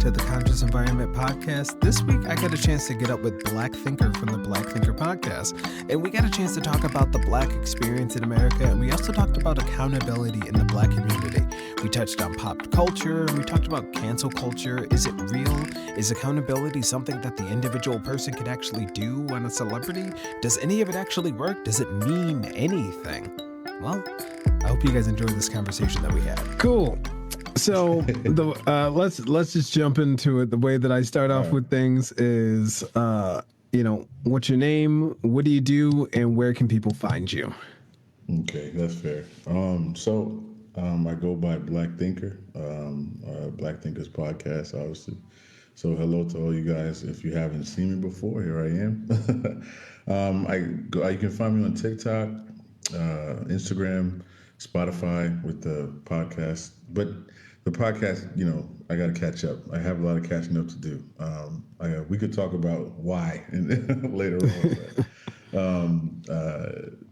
to the Conscious Environment Podcast. This week, I got a chance to get up with Black Thinker from the Black Thinker Podcast, and we got a chance to talk about the Black experience in America, and we also talked about accountability in the Black community. We touched on pop culture, and we talked about cancel culture. Is it real? Is accountability something that the individual person can actually do on a celebrity? Does any of it actually work? Does it mean anything? Well, I hope you guys enjoyed this conversation that we had. Cool. So let's just jump into it. The way that I start off with things is, what's your name? What do you do? And where can people find you? Okay, that's fair. I go by Black Thinker, Black Thinkers Podcast, obviously. So hello to all you guys. If you haven't seen me before, here I am. You can find me on TikTok, Instagram, Spotify with the podcast. But the podcast, I got to catch up. I have a lot of catching up to do. We could talk about why later on.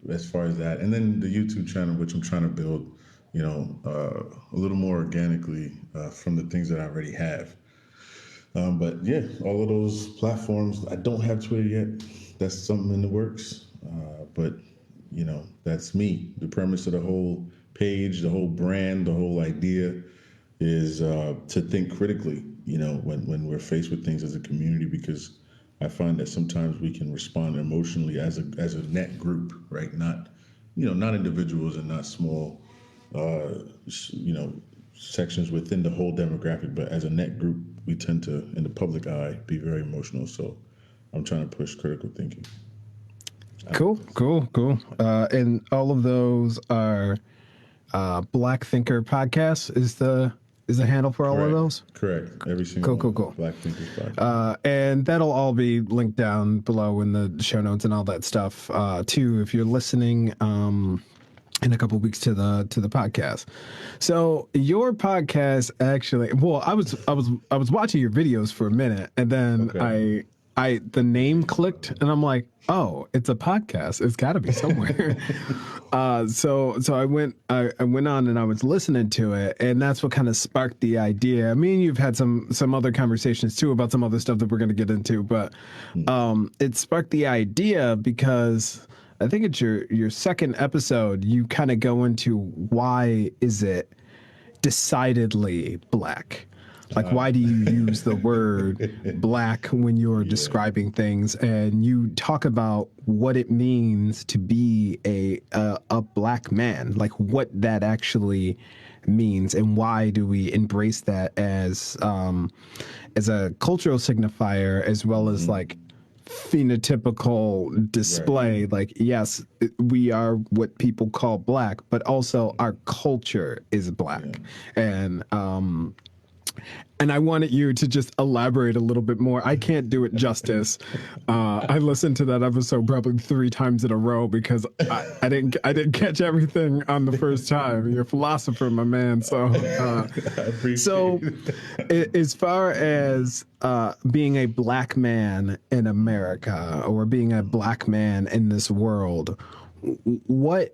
As far as that, and then the YouTube channel, which I'm trying to build, a little more organically from the things that I already have. But yeah, all of those platforms. I don't have Twitter yet. That's something in the works. But that's me. The premise of the whole page, the whole brand, the whole idea is to think critically, when we're faced with things as a community, because I find that sometimes we can respond emotionally as a net group, right? Not individuals and not small, sections within the whole demographic, but as a net group, we tend to, in the public eye, be very emotional. So I'm trying to push critical thinking. Cool. And all of those are Black Thinker Podcasts is the handle for all of those? Correct. Every single cool. Black Thinkers Podcast. And that'll all be linked down below in the show notes and all that stuff too, if you're listening in a couple of weeks to the podcast. So your podcast actually, I was watching your videos for a minute, and then the name clicked, and I'm like, oh, it's a podcast. It's got to be somewhere. So I went on and I was listening to it, and that's what kind of sparked the idea. I mean, you've had some other conversations too about some other stuff that we're going to get into, but it sparked the idea because I think it's your second episode. You kind of go into why is it decidedly Black. Like, why do you use the word Black when you're describing things? And you talk about what it means to be a Black man, like what that actually means, and why do we embrace that as a cultural signifier, as well as like phenotypical display. Right. Like, yes, we are what people call Black, but also our culture is Black. Yeah. And I wanted you to just elaborate a little bit more. I can't do it justice. I listened to that episode probably 3 times in a row because I didn't catch everything on the first time. You're a philosopher, my man. So, as far as being a Black man in America or being a Black man in this world, why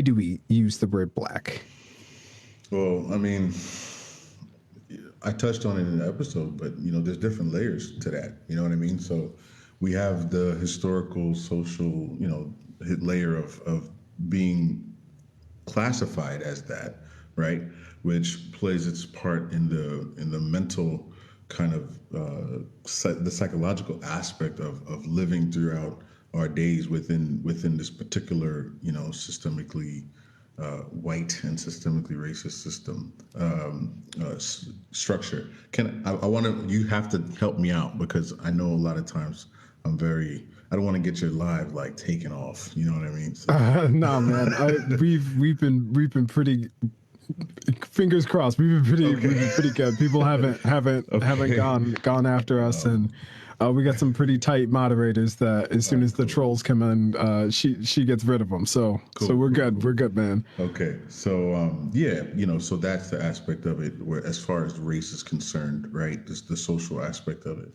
do we use the word Black? Well, I mean, I touched on it in the episode, but there's different layers to that. You know what I mean? So we have the historical, social, layer of being classified as that, right? Which plays its part in the mental kind of the psychological aspect of living throughout our days within this particular, systemically white and systemically racist system structure. You have to help me out because I know a lot of times I don't want to get your live like taken off. You know what I mean? So. No, man. We've been pretty. Fingers crossed. We've been pretty good. People haven't gone after us, and we got some pretty tight moderators that as soon as the trolls come in, she gets rid of them. So cool, so we're good. We're good, man. Okay. So so that's the aspect of it where as far as race is concerned, right? Just the social aspect of it.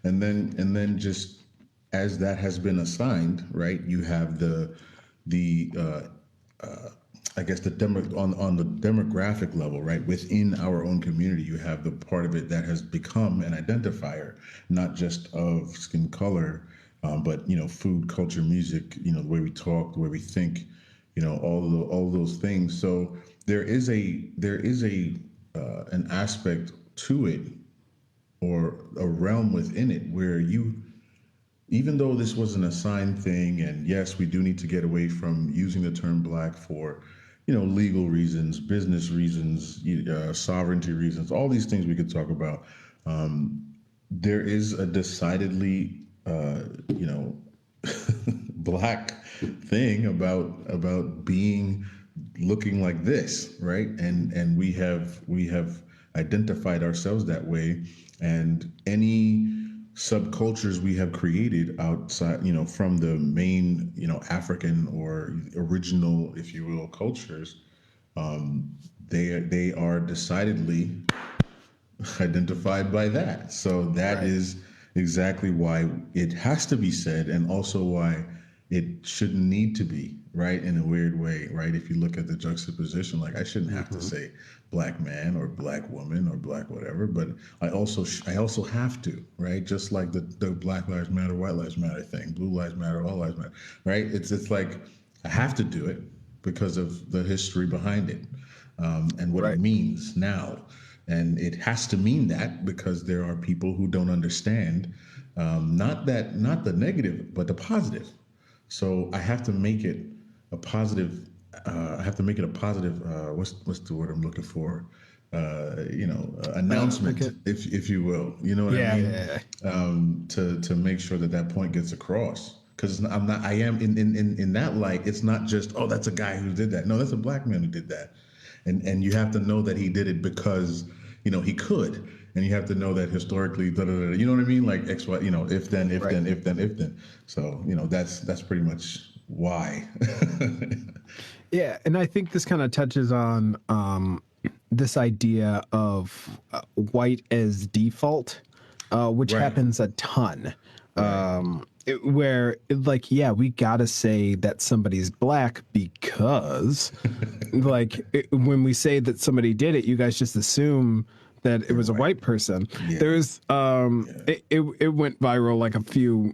And then just as that has been assigned, right, you have the I guess on the demographic level, right? Within our own community, you have the part of it that has become an identifier, not just of skin color, but food, culture, music, the way we talk, the way we think, all those things. So there is a an aspect to it, or a realm within it, where even though this was an assigned thing, and yes, we do need to get away from using the term black for, legal reasons, business reasons, sovereignty reasons, all these things we could talk about. There is a decidedly, you know, black thing about being looking like this, right? And we have identified ourselves that way, and any subcultures we have created outside, from the main, African or original, if you will, cultures, they are decidedly identified by that. So that Right. is exactly why it has to be said, and also why it shouldn't need to be, right? In a weird way, right? If you look at the juxtaposition, like, I shouldn't have to Hmm. say black man or black woman or black whatever, but I also have to, right? Just like the Black Lives Matter, White Lives Matter thing, Blue Lives Matter, All Lives Matter, right? It's like I have to do it because of the history behind it, and what it Right. means now. And it has to mean that because there are people who don't understand, not the negative, but the positive. So I have to make it a positive. I have to make it a positive. What's the word I'm looking for? Announcement, Okay. if you will. You know what I Yeah, mean? yeah, To make sure that point gets across. Because I'm not. I am in that light. It's not just, oh, that's a guy who did that. No, that's a black man who did that, and you have to know that he did it because he could, and you have to know that historically, da, da, da, da, you know what I mean? Like X, Y, if then, if right. then, if then, if then. So that's pretty much why. Yeah, and I think this kind of touches on this idea of white as default, which Right, happens a ton. right, Like, yeah, we gotta say that somebody's black because, when we say that somebody did it, you guys just assume that it they're was a white. white person. Yeah, There's yeah. it went viral like a few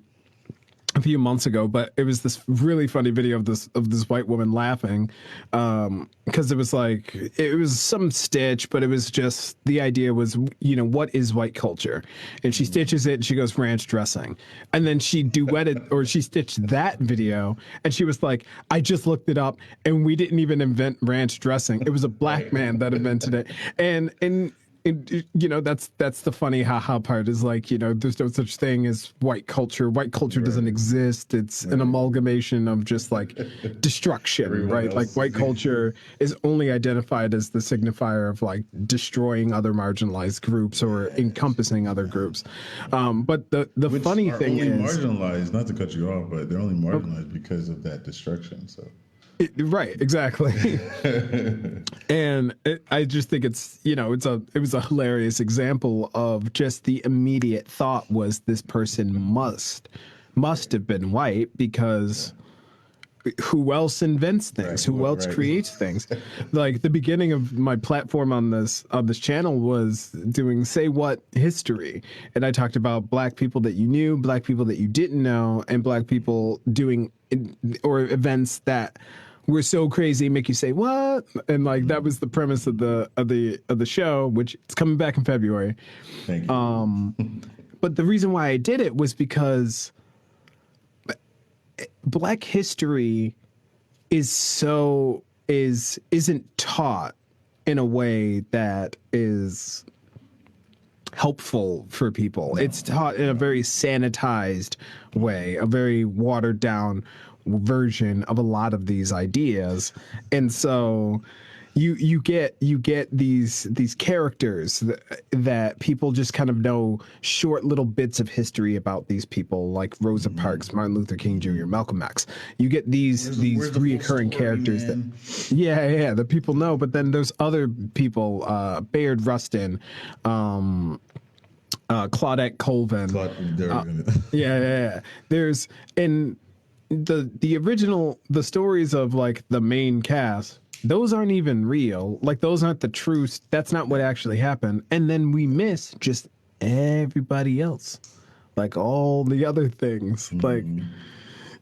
months ago, but it was this really funny video of this white woman laughing, because it was some stitch, but it was just, the idea was, what is white culture, and she stitches it and she goes, ranch dressing, and then she duetted, or she stitched that video, and she was like, I just looked it up and we didn't even invent ranch dressing, it was a black Right. man that invented it. And that's the funny haha part, is like, there's no such thing as white culture. White culture doesn't Right. exist. It's an Right. amalgamation of just like destruction, Everyone right? Like else white is culture is only identified as the signifier of like destroying other marginalized groups or encompassing other groups. But the which funny are thing only is, marginalized. Not to cut you off, but they're only oh, marginalized because of that destruction. So. right, exactly. And I just think it was a hilarious example of just the immediate thought was, this person must have been white, because who else invents things? Right. Who else Right. creates things? Like, the beginning of my platform on this channel was doing say what history, and I talked about black people that you knew, black people that you didn't know, and black people doing or events that were so crazy make you say what, and like that was the premise of the show, which it's coming back in February. Thank you. But the reason why I did it was because black history isn't taught in a way that is helpful for people. No. It's taught in a very sanitized way, a very watered down version of a lot of these ideas. And so you get these characters that people just kind of know short little bits of history about these people, like Rosa Parks, Martin Luther King Jr., Malcolm X. You get these Where's the full reoccurring story, characters man? that people know, but then there's other people, Bayard Rustin, Claudette Colvin. Yeah. There's, and the original, the stories of like the main cast those aren't even real. Like, those aren't the truth. That's not what actually happened. And then we miss just everybody else, like all the other things. Like,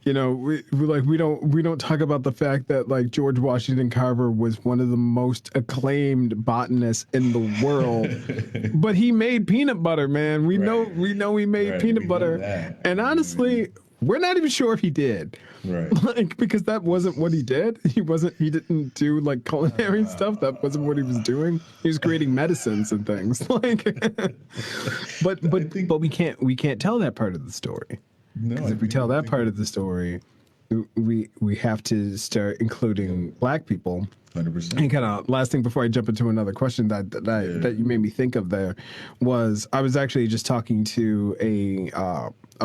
you know, we don't talk about the fact that like George Washington Carver was one of the most acclaimed botanists in the world, but he made peanut butter, man. We know he made We peanut know butter, that. and honestly, we're not even sure if he did. Right. Like, because that wasn't what he did. He didn't do like culinary stuff. That wasn't what he was doing. He was creating medicines and things. Like, I think but we can't tell that part of the story. no. Because if we tell that part of the story, we have to start including black people. 100%. And kind of last thing before I jump into another question that you made me think of there was I was actually just talking to a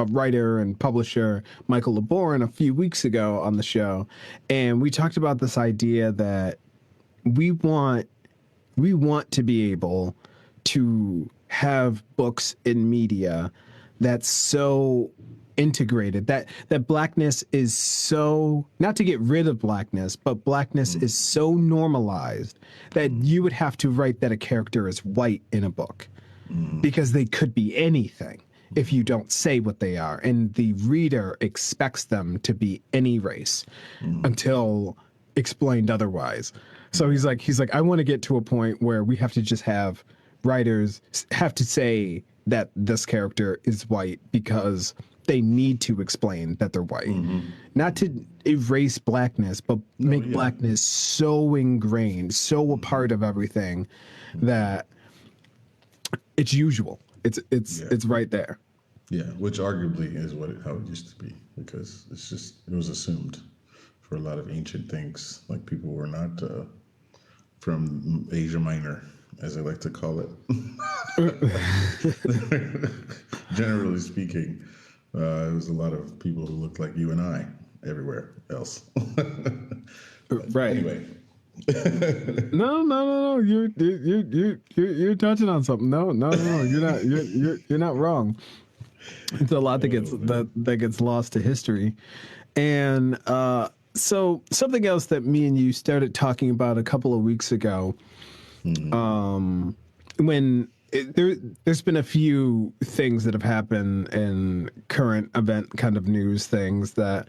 writer and publisher, Michael LeBourne, a few weeks ago on the show, and we talked about this idea that we want to be able to have books in media that's so integrated that blackness is so, not to get rid of blackness, but blackness is so normalized that you would have to write that a character is white in a book because they could be anything if you don't say what they are, and the reader expects them to be any race until explained otherwise. So he's like, I want to get to a point where we have to just have writers have to say that this character is white because they need to explain that they're white, not to erase blackness, but make blackness so ingrained, so a part of everything that it's usual. It's right there. Yeah, which arguably is how it used to be, because it was assumed for a lot of ancient things, like people were not from Asia Minor, as I like to call it. Generally speaking, it was a lot of people who looked like you and I everywhere else. Right. Anyway. No. You're touching on something. No. You're not wrong. It's a lot that gets lost to history, and so something else that me and you started talking about a couple of weeks ago, when there's been a few things that have happened in current event kind of news things that.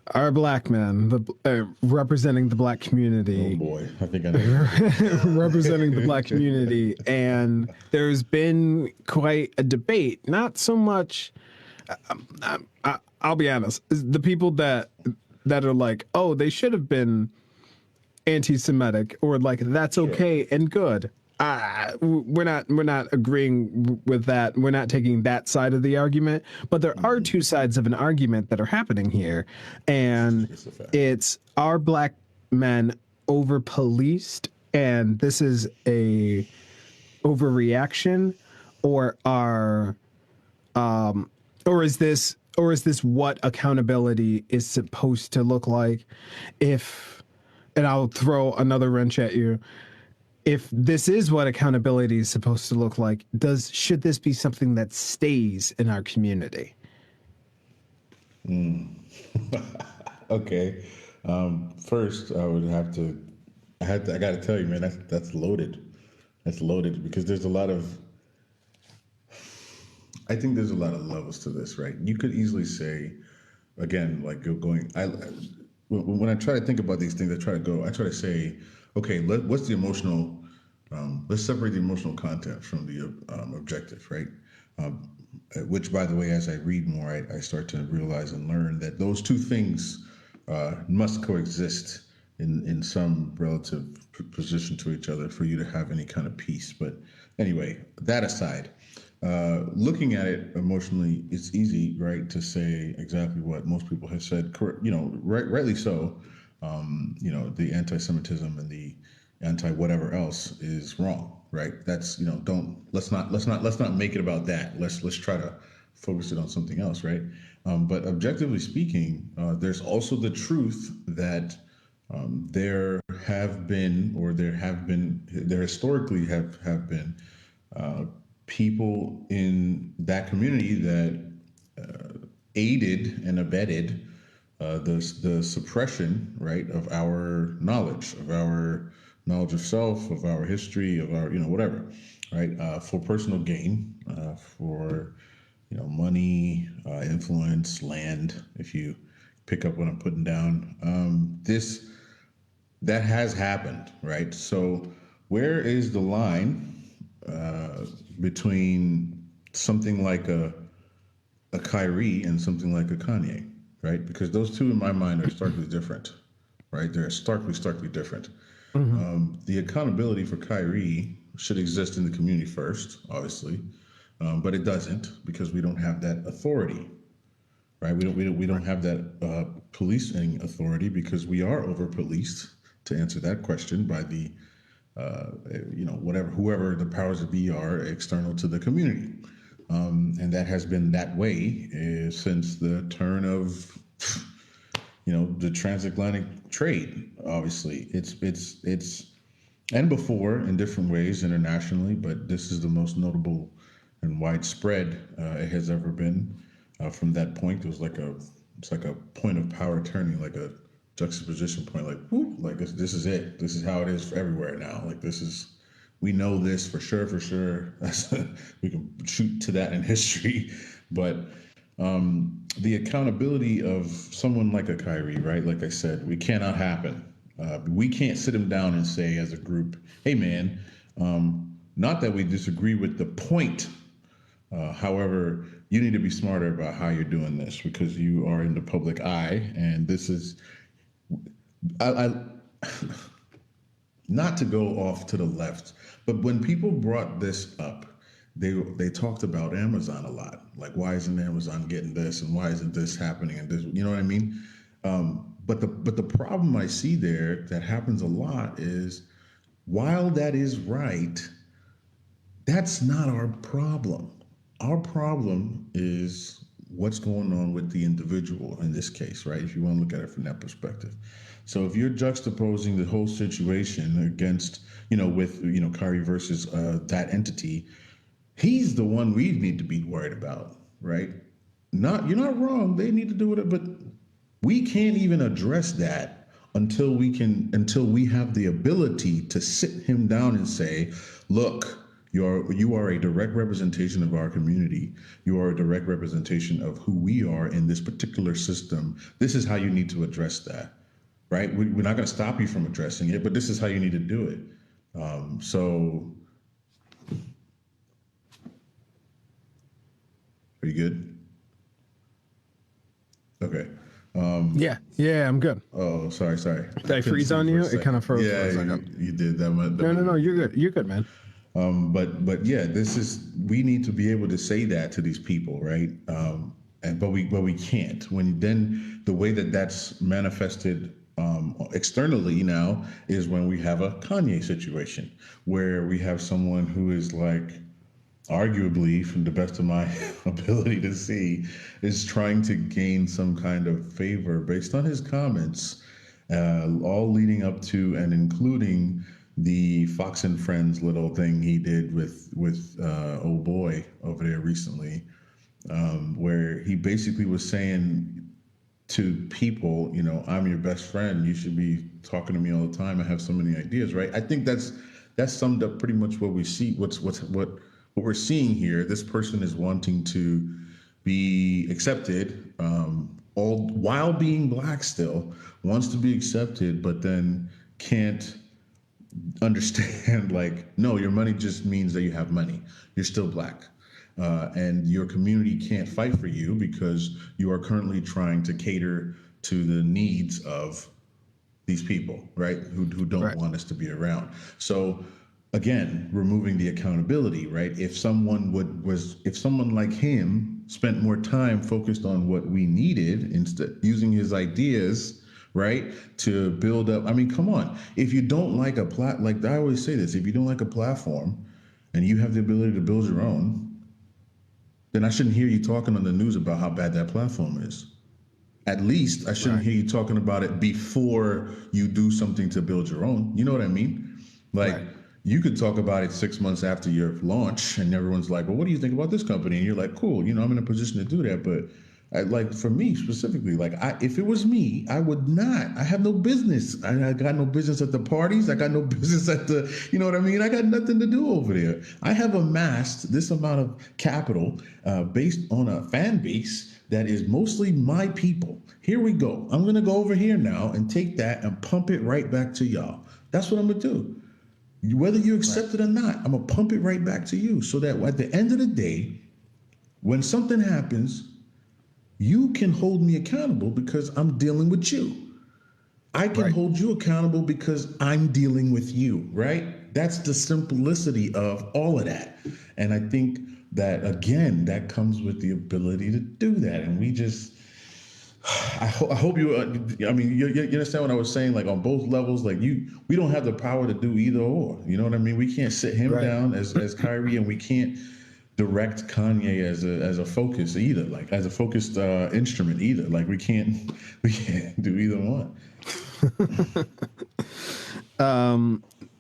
Our black men, representing the black community. Oh boy, I think I know. Representing the black community, and there's been quite a debate. Not so much. I'll be honest. The people that are like, oh, they should have been anti-Semitic, or like that's okay and good. We're not agreeing with that. We're not taking that side of the argument, but there are two sides of an argument that are happening here, and it's are black men over policed, and this is a overreaction, or is this what accountability is supposed to look like? And I'll throw another wrench at you. If this is what accountability is supposed to look like, should this be something that stays in our community? Okay. First, I got to tell you, man, that's loaded. That's loaded because I think there's a lot of levels to this, right? You could easily say, again, like when I try to think about these things, I try to say, okay, what's the emotional, let's separate the emotional content from the objective, right? Which, by the way, as I read more, I start to realize and learn that those two things must coexist in some relative position to each other for you to have any kind of peace. But anyway, that aside, looking at it emotionally, it's easy, right, to say exactly what most people have said, rightly so. The anti-Semitism and the anti-whatever else is wrong, right? That's let's not make it about that. Let's try to focus it on something else, right? But objectively speaking, there's also the truth that there historically have been people in that community that aided and abetted the suppression, right, of our knowledge of self, of our history, of our whatever, right, for personal gain, for money, influence, land. If you pick up what I'm putting down, this that has happened, right? So where is the line between something like a Kyrie and something like a Kanye, right? Because those two in my mind are starkly different, right? They're starkly different. Mhm. The accountability for Kyrie should exist in the community first, obviously, but it doesn't because we don't have that authority, right? We don't have that policing authority because we are over policed. To answer that question, by the whatever whoever the powers that be are external to the community, and that has been that way since the turn of the transatlantic trade. Obviously, it's and before in different ways internationally, but this is the most notable and widespread it has ever been. From that point, it was it's like a point of power turning, like a juxtaposition point, like whoop, like this is it. This is how it is for everywhere now. Like this is we know this for sure, for sure. We can shoot to that in history, but the accountability of someone like a Kyrie, right? Like I said, we cannot happen. We can't sit him down and say as a group, "Hey, man, not that we disagree with the point. However, you need to be smarter about how you're doing this because you are in the public eye, and this is." I not to go off to the left, but when people brought this up, they talked about Amazon a lot. Like, why isn't Amazon getting this, and why isn't this happening? And this, you know what I mean? But the problem I see there that happens a lot is while that is right, that's not our problem. Our problem is what's going on with the individual in this case, right? If you want to look at it from that perspective. So if you're juxtaposing the whole situation against, with, Kyrie versus that entity, he's the one we need to be worried about, right? You're not wrong. They need to do it, but we can't even address that until we have the ability to sit him down and say, look, you are a direct representation of our community. You are a direct representation of who we are in this particular system. This is how you need to address that, right? We're not going to stop you from addressing it, but this is how you need to do it. So, are you good? Okay. Yeah, I'm good. Oh, sorry. Did I freeze on you? It kind of froze for Yeah, a second. you did that. No, you're good. You're good, man. But yeah, we need to be able to say that to these people, right? But we can't. When then the way that that's manifested externally now is when we have a Kanye situation where we have someone who is like arguably, from the best of my ability to see, is trying to gain some kind of favor based on his comments, all leading up to and including the Fox and Friends little thing he did with old boy over there recently, where he basically was saying to people, I'm your best friend. You should be talking to me all the time. I have so many ideas, right? I think that's summed up pretty much what we see. What we're seeing here. This person is wanting to be accepted, all while being black. Still wants to be accepted, but then can't understand. Like, no, your money just means that you have money. You're still black. And your community can't fight for you because you are currently trying to cater to the needs of these people, right? Who don't Right. want us to be around. So again, removing the accountability, right? If someone like him spent more time focused on what we needed instead using his ideas, right, to build up. I mean, come on. If you don't like like I always say this, if you don't like a platform and you have the ability to build your own, then I shouldn't hear you talking on the news about how bad that platform is. At least I shouldn't Right. hear you talking about it before you do something to build your own. You know what I mean? Like, Right. you could talk about it 6 months after your launch, and everyone's like, "Well, what do you think about this company?" And you're like, "Cool, I'm in a position to do that." But Like for me specifically, like if it was me, I would not. I have no business. I got no business at the parties. I got no business at the, you know what I mean? I got nothing to do over there. I have amassed this amount of capital based on a fan base that is mostly my people. Here we go. I'm gonna go over here now and take that and pump it right back to y'all. That's what I'm gonna do. Whether you accept it or not, I'm gonna pump it right back to you so that at the end of the day, when something happens, you can hold me accountable because I'm dealing with you. I can hold you accountable because I'm dealing with you, right? That's the simplicity of all of that. And I think that, again, that comes with the ability to do that. And we just, I hope you, I mean, you understand what I was saying? Like on both levels, like we don't have the power to do either or. You know what I mean? We can't sit him down as Kyrie, and we can't direct Kanye as a focus either, like as a focused instrument either. Like we can't do either one.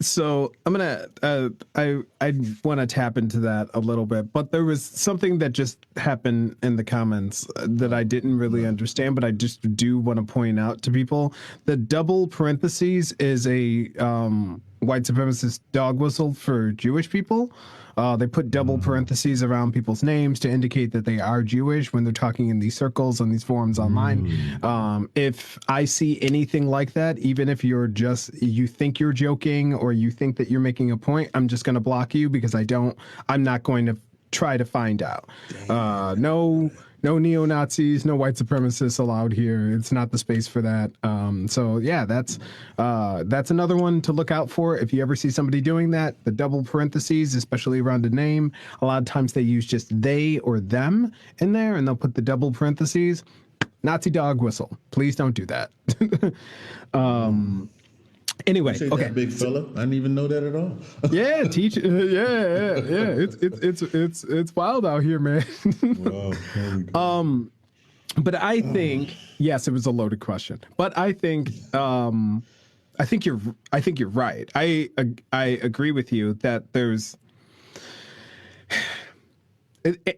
So I'm gonna I want to tap into that a little bit, but there was something that just happened in the comments that I didn't really understand, but I just do want to point out to people. The double parentheses is a white supremacist dog whistle for Jewish people. They put double parentheses around people's names to indicate that they are Jewish when they're talking in these circles and these forums online. If I see anything like that, even if you think you're joking or you think that you're making a point, I'm just going to block you because I'm not going to try to find out. No neo-Nazis, no white supremacists allowed here. It's not the space for that. So yeah, that's another one to look out for. If you ever see somebody doing that, the double parentheses, especially around a name, a lot of times they use just they or them in there, and they'll put the double parentheses. Nazi dog whistle. Please don't do that. Anyway, okay. That big fella, I didn't even know that at all. Yeah, teach. It's wild out here, man. Wow. But I think yes, it was a loaded question. But I think you're right. I agree with you that there's,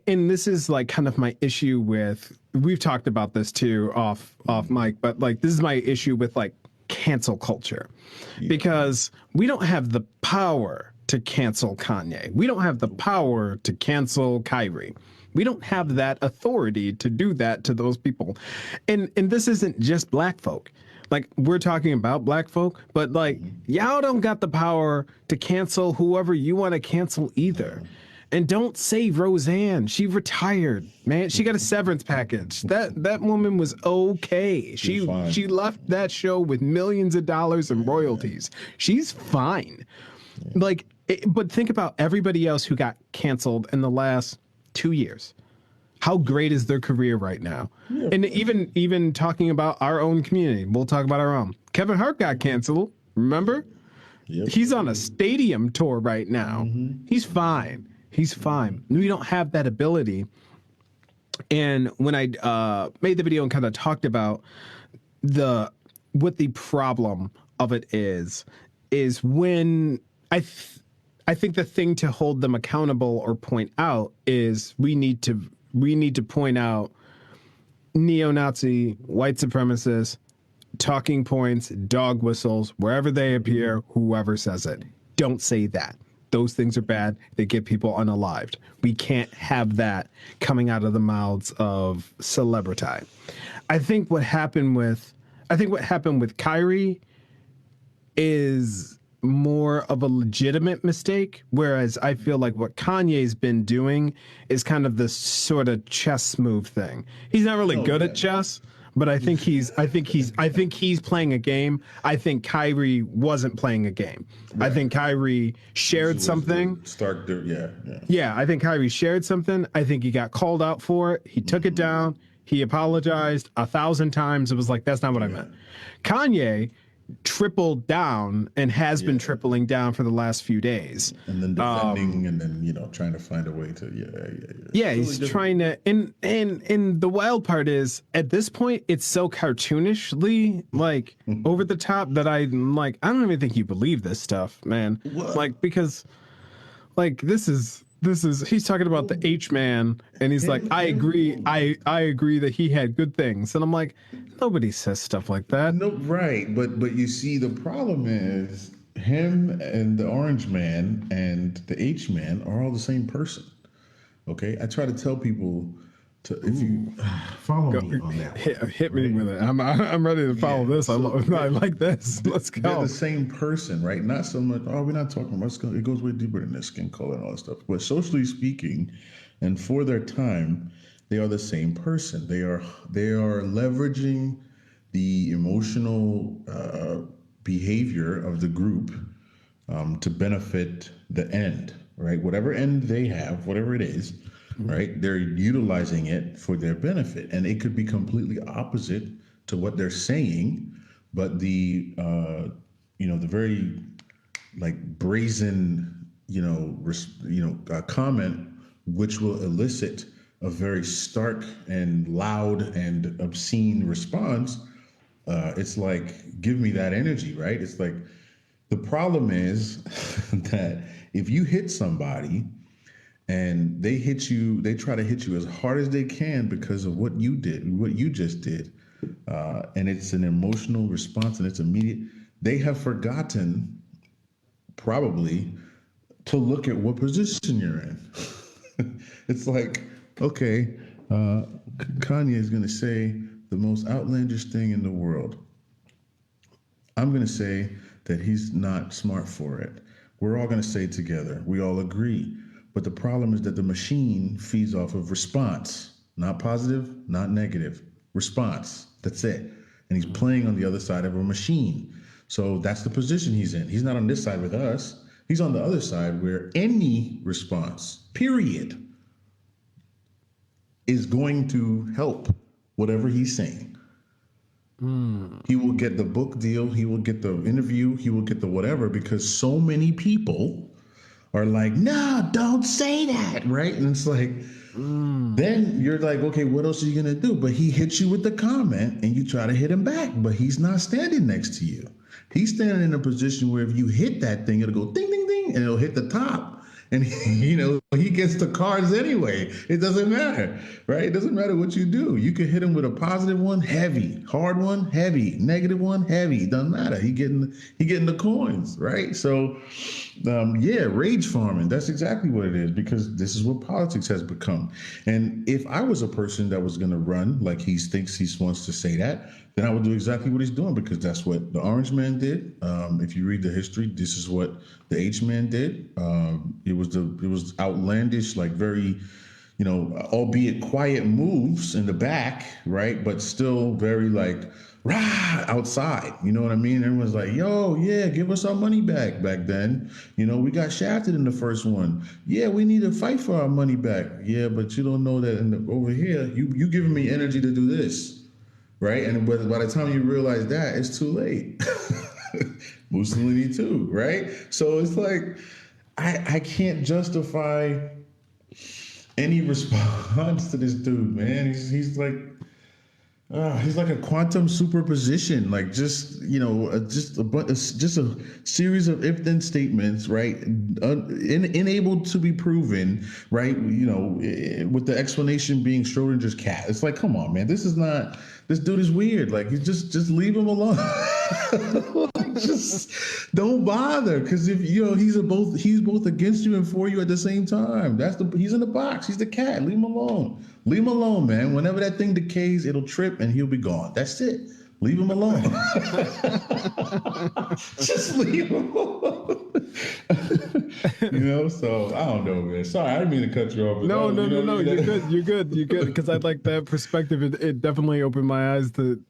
and this is like kind of my issue with. We've talked about this too off mic, but like this is my issue with like cancel culture, because we don't have the power to cancel Kanye. We don't have the power to cancel Kyrie. We don't have that authority to do that to those people. And this isn't just black folk. Like, we're talking about black folk, but like, y'all don't got the power to cancel whoever you want to cancel either. And don't say Roseanne. She retired, man. She got a severance package. That woman was okay. She left that show with millions of dollars in royalties. She's fine. Like, but think about everybody else who got canceled in the last 2 years. How great is their career right now? Yeah. And even talking about our own community, we'll talk about our own. Kevin Hart got canceled. Remember? Yep. He's on a stadium tour right now. Mm-hmm. He's fine. He's fine. We don't have that ability. And when I made the video and kind of talked about what the problem of it is when I think the thing to hold them accountable or point out is we need to point out neo-Nazi, white supremacists, talking points, dog whistles, wherever they appear, whoever says it. Don't say that. Those things are bad. They get people unalived. We can't have that coming out of the mouths of celebrity. I think what happened with Kyrie is more of a legitimate mistake, whereas I feel like what Kanye's been doing is kind of this sort of chess move thing. He's not really good at chess, but I think he's playing a game. I think Kyrie wasn't playing a game. Right. I think Kyrie shared something. Yeah, I think Kyrie shared something. I think he got called out for it. He took it down. He apologized 1,000 times. It was like, that's not what I meant. Kanye tripled down and has been tripling down for the last few days. And then defending and then, trying to find a way to, Yeah, he's trying to, and the wild part is, at this point, it's so cartoonishly, like, over the top that I'm like, I don't even think you believe this stuff, man. What? Like, because, like, this is he's talking about the H man, and he's like, I agree, I agree that he had good things, and I'm like, nobody says stuff like that. No, right, but you see, the problem is him and the Orange Man and the H Man are all the same person. Okay, I try to tell people to if you follow me on that. Hit me with it. I'm ready to follow this. so I like this. Let's They're go. the same person, right? Not so much. Oh, we're not talking about. It goes way deeper than this, skin color and all that stuff. But socially speaking, and for their time, they are the same person. They are leveraging the emotional behavior of the group to benefit the end, right? Whatever end they have, whatever it is, right? They're utilizing it for their benefit, and it could be completely opposite to what they're saying, but the very like brazen, comment, which will elicit a very stark and loud and obscene response. It's like, give me that energy, right? It's like, the problem is that if you hit somebody and they try to hit you as hard as they can because of what you did, what you just did, and it's an emotional response and it's immediate. They have forgotten probably to look at what position you're in. It's like, okay, Kanye is going to say the most outlandish thing in the world. I'm going to say that he's not smart for it. We're all going to say it together. We all agree. But the problem is that the machine feeds off of response, not positive, not negative. Response. That's it. And he's playing on the other side of a machine. So that's the position he's in. He's not on this side with us. He's on the other side where any response, period, is going to help whatever he's saying. He will get the book deal. He will get the interview. He will get the whatever, because so many people are like, no, don't say that, right? And it's like, then you're like, okay, what else are you going to do? But he hits you with the comment and you try to hit him back, but he's not standing next to you. He's standing in a position where if you hit that thing, it'll go ding, ding, ding, and it'll hit the top. And, he gets the cards anyway. It doesn't matter, right? It doesn't matter what you do. You can hit him with a positive one, heavy, hard one, heavy, negative one, heavy. It doesn't matter. He getting the coins, right? So, rage farming. That's exactly what it is, because this is what politics has become. And if I was a person that was going to run like he thinks he wants to say that, then I would do exactly what he's doing, because that's what the Orange Man did. If you read the history, this is what the H Man did. It was outlandish, like very, albeit quiet moves in the back, right? But still very like rah outside. You know what I mean? Everyone's like, yo, yeah, give us our money back. Back then, we got shafted in the first one. Yeah, we need to fight for our money back. Yeah, but you don't know that over here, you giving me energy to do this. Right, and by the time you realize that, it's too late. Mussolini too, right? So it's like I can't justify any response to this dude, man. He's like a quantum superposition, like just a series of if-then statements, right? Unable to be proven, right? With the explanation being Schrodinger's cat. It's like, come on, man. This dude is weird. Like, you just leave him alone. Just don't bother, because if he's both against you and for you at the same time. He's in the box. He's the cat. Leave him alone. Leave him alone, man. Whenever that thing decays, it'll trip and he'll be gone. That's it. Leave him alone. Just leave him alone. So I don't know, man. Sorry, I didn't mean to cut you off. No. You're good. Because I like that perspective. It definitely opened my eyes to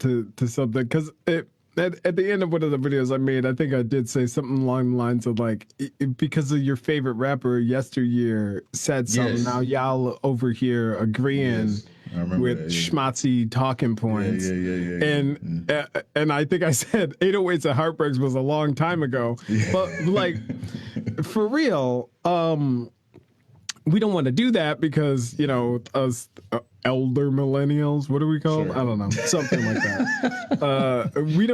something. Because at the end of one of the videos I made, I think I did say something along the lines of like, because of your favorite rapper yesteryear said something, now y'all over here agreeing with schmatzy talking points. And I think I said 808s and Heartbreaks was a long time ago. But like, for real, we don't want to do that because, us elder millennials, what are we called? Sure. I don't know, something like that. We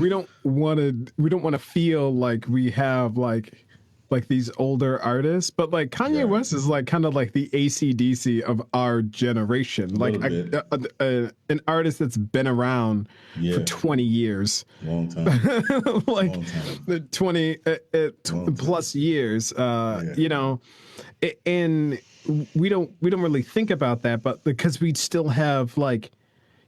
don't want to feel like we have like like these older artists, but like Kanye West is like kind of like the AC/DC of our generation, like an artist that's been around for 20 years, long time, like long time. 20 plus years, you know, and we don't really think about that, but because we still have like,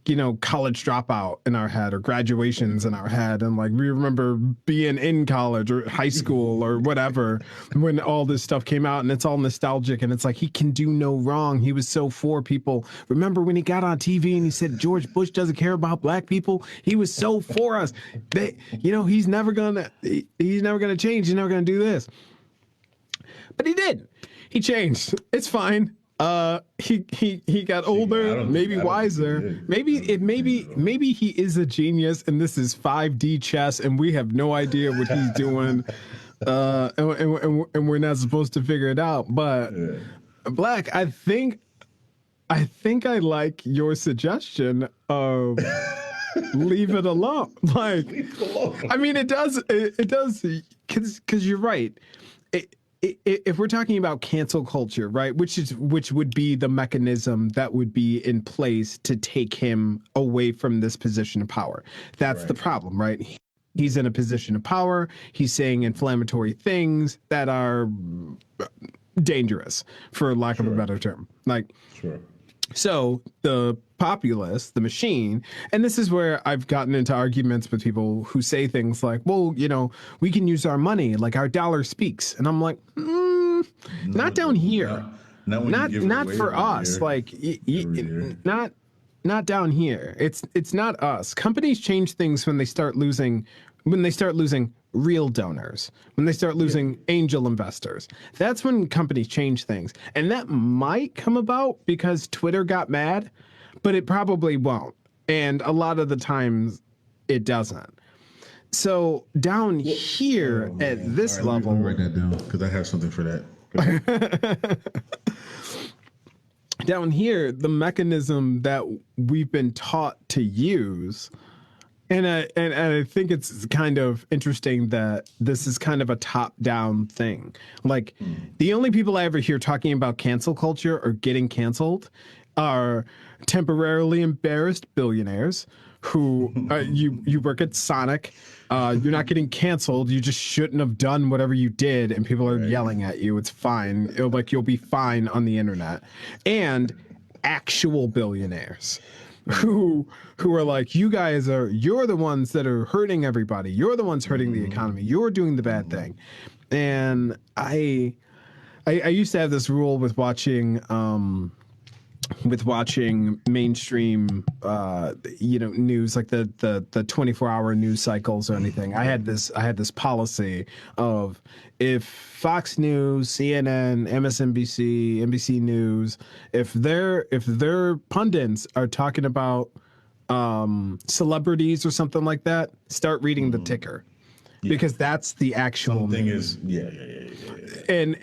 you know, college dropout in our head or graduations in our head. And like, we remember being in college or high school or whatever when all this stuff came out, and it's all nostalgic. And it's like, he can do no wrong. He was so for people. Remember when he got on TV and he said, George Bush doesn't care about black people? He was so for us. You know, he's never gonna change. He's never gonna do this. But he did. He changed. It's fine. He got older, maybe wiser. Maybe he is a genius, and this is 5D chess, and we have no idea what he's doing, and we're not supposed to figure it out. But Black, I think I like your suggestion of leave it alone. Like, I mean, it does, because you're right. If we're talking about cancel culture, right, which would be the mechanism that would be in place to take him away from this position of power. That's the problem, right? He's in a position of power. He's saying inflammatory things that are dangerous, for lack of a better term. Like, so the populace, the machine, and this is where I've gotten into arguments with people who say things like, well, you know, we can use our money, like our dollar speaks. And I'm like, not down here. Not for us. Like, not down here. It's not us. Companies change things when they start losing real donors, when they start losing angel investors. That's when companies change things. And that might come about because Twitter got mad, but it probably won't. And a lot of the times it doesn't. So down here at this level, let me write that down because I have something for that. Down here, the mechanism that we've been taught to use, and I think it's kind of interesting that this is kind of a top-down thing. Like, the only people I ever hear talking about cancel culture or getting canceled are temporarily embarrassed billionaires who you work at Sonic. You're not getting canceled. You just shouldn't have done whatever you did, and people are yelling at you. It's fine. You'll be fine on the internet. And actual billionaires who are like, you're the ones that are hurting everybody. You're the ones hurting the economy. You're doing the bad thing. And I used to have this rule with watching mainstream news, like the 24-hour news cycles or anything. I had this policy of, if Fox News, CNN, MSNBC, NBC News, if their pundits are talking about celebrities or something like that, start reading the ticker. Because that's the actual thing news. And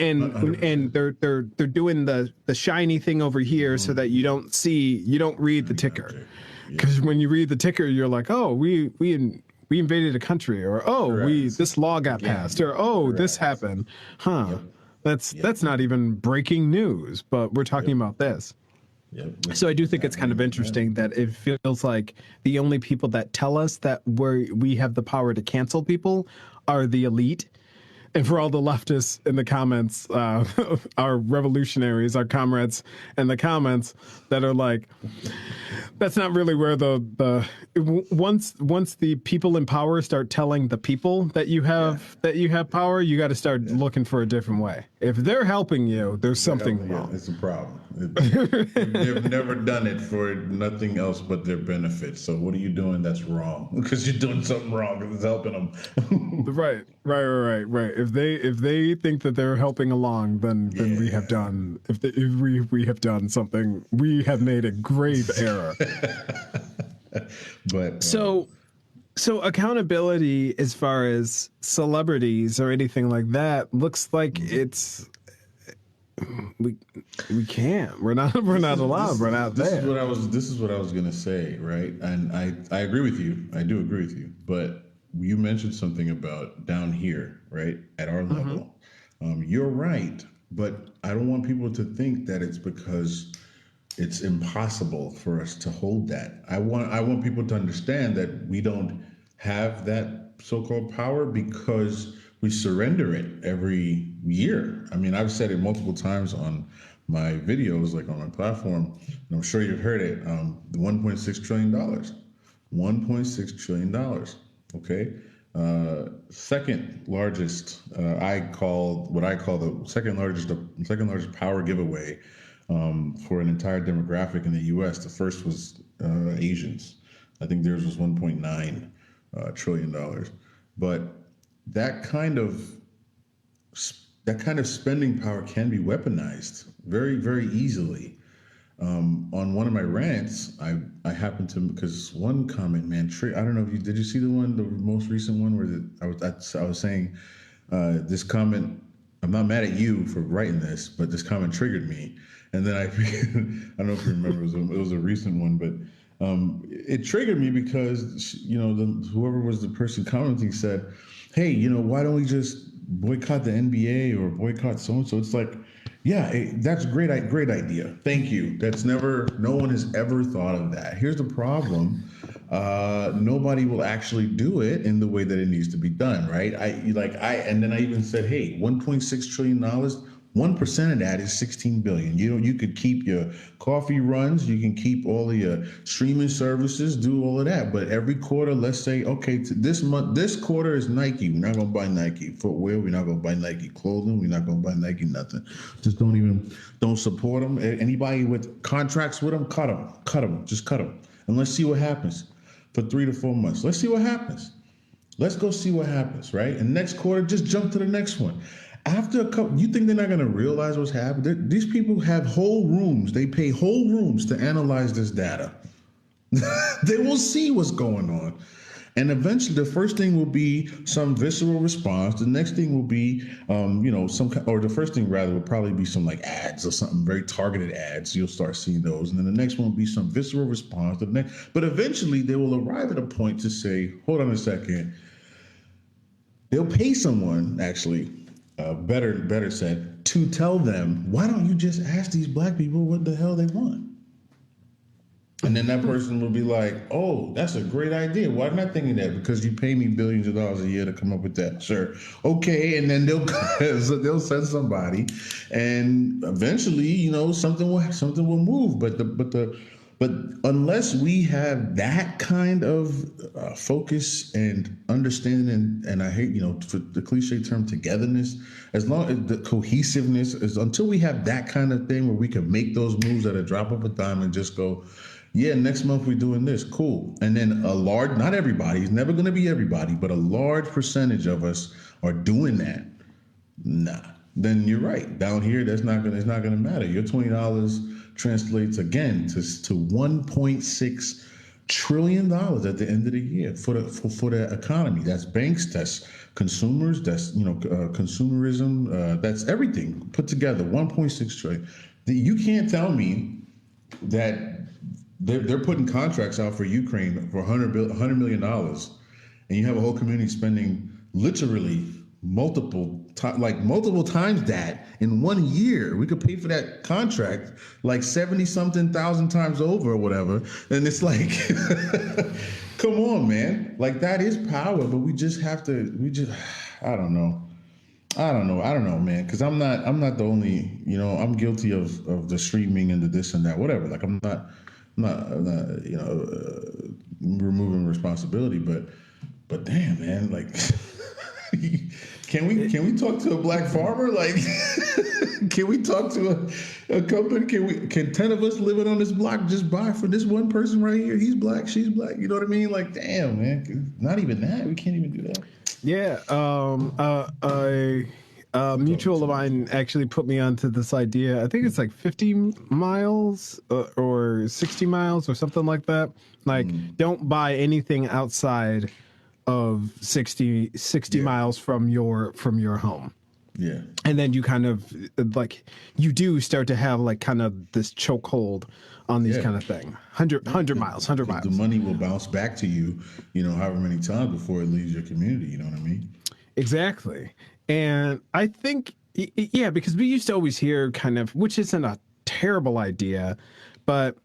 they're doing the shiny thing over here so that you don't read the ticker. Because when you read the ticker, you're like, oh, we invaded a country, or this law got passed, or this happened. That's not even breaking news, but we're talking about this. So I do think it's kind of interesting that it feels like the only people that tell us that we have the power to cancel people are the elite. And for all the leftists in the comments, our revolutionaries, our comrades in the comments that are like, that's not really where once the people in power start telling the people that you have power, you got to start looking for a different way. If they're helping you, there's something wrong. It's a problem. They've never done it for nothing else but their benefit. So what are you doing that's wrong? Because you're doing something wrong because it's helping them. Right. If they think that they're helping along, then we have done. If we have done something, we have made a grave error. But so accountability as far as celebrities or anything like that looks like it's we can't. We're not allowed. We're not there. This is what I was gonna say, right? And I agree with you. I do agree with you. But you mentioned something about down here, right? At our level. You're right, but I don't want people to think that it's because it's impossible for us to hold that. I want people to understand that we don't have that so-called power because we surrender it every year. I mean, I've said it multiple times on my videos, like on my platform, and I'm sure you've heard it. The $1.6 trillion, $1.6 trillion. Okay. Second largest, I call the second largest power giveaway for an entire demographic in the U.S. The first was Asians. I think theirs was $1.9 trillion. But that kind of that kind of spending power can be weaponized very, very easily. On one of my rants, I happened to, because one comment, man, I don't know if you did you see the most recent one where I was saying this comment. I'm not mad at you for writing this, but this comment triggered me, and then I don't know if you remember, it was a recent one, but it triggered me because whoever was the person commenting said, "Hey, why don't we just boycott the NBA or boycott so and so?" It's like, yeah, that's a great idea. Thank you. No one has ever thought of that. Here's the problem. Nobody will actually do it in the way that it needs to be done, right? And then I even said, hey, $1.6 trillion, 1% of that is 16 billion. You could keep your coffee runs, you can keep all of your streaming services, do all of that. But every quarter, let's say, okay, this month, this quarter is Nike. We're not gonna buy Nike footwear. We're not gonna buy Nike clothing. We're not gonna buy Nike nothing. Just don't support them. Anybody with contracts with them, cut them, just cut them, and let's see what happens for 3 to 4 months. Let's see what happens. Let's go see what happens, right? And next quarter, just jump to the next one. After a couple, you think they're not going to realize what's happening? These people have whole rooms. They pay whole rooms to analyze this data. They will see what's going on. And eventually, the first thing will be some visceral response. The next thing will be, the first thing rather will probably be some like ads or something, very targeted ads. You'll start seeing those. And then the next one will be some visceral response. But eventually, they will arrive at a point to say, hold on a second. They'll pay someone, actually, better said, to tell them, why don't you just ask these black people what the hell they want? And then that person will be like, oh, that's a great idea. Why am I thinking that? Because you pay me billions of dollars a year to come up with that. Sure. Okay. And then they'll send somebody, and eventually, something will move. But unless we have that kind of focus and understanding, and I hate, for the cliche term, togetherness, as long as the cohesiveness is, until we have that kind of thing where we can make those moves at a drop of a dime and just go, yeah, next month we're doing this, cool. And then not everybody, it's never going to be everybody, but a large percentage of us are doing that. Nah, then you're right. Down here, it's not gonna matter. Your $20 translates again to $1.6 trillion at the end of the year for the economy. That's banks, that's consumers, that's consumerism, that's everything put together. 1.6 trillion. You can't tell me that they're putting contracts out for Ukraine for $100 million, and you have a whole community spending literally multiple times that in 1 year. We could pay for that contract like 70 something thousand times over or whatever. And it's like, come on, man. Like, that is power, but I don't know, man. Because I'm not the only, I'm guilty of the streaming and the this and that, whatever. Like, I'm not removing responsibility, but damn, man, like, can we talk to a black farmer? Like, can we talk to a company? Can 10 of us living on this block just buy for this one person right here? He's black, she's black. You know what I mean? Like, damn, man, not even that. We can't even do that. Yeah. A mutual of mine actually put me onto this idea. I think it's like 50 miles or 60 miles or something like that. Like, don't buy anything outside of 60 miles from your home. Yeah. And then you kind of like, you do start to have like kind of this chokehold on these kind of thing. 100 miles. The money will bounce back to you, however many times before it leaves your community. You know what I mean? Exactly. And I think Yeah, because we used to always hear kind of, which isn't a terrible idea, but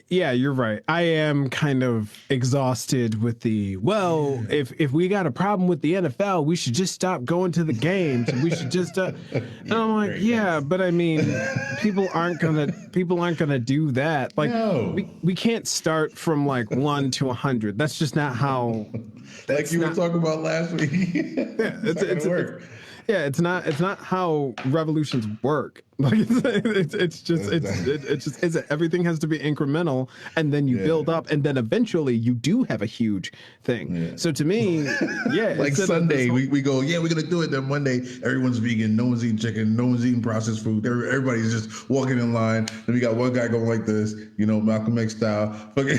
yeah, you're right. I am kind of exhausted with if we got a problem with the NFL, we should just stop going to the games. We should just and I'm like, yeah, but I mean, people aren't gonna do that. Like No. we can't start from like 1 to 100. That's just not how. Like you were talking about last week. Yeah, it's not gonna work. It's not how revolutions work. Like it's everything has to be incremental, and then you build up, and then eventually you do have a huge thing. Yeah. So to me, yeah, like Sunday we go, yeah, we're gonna do it. Then Monday everyone's vegan, no one's eating chicken, no one's eating processed food. Everybody's just walking in line. Then we got one guy going like this, Malcolm X style, fucking.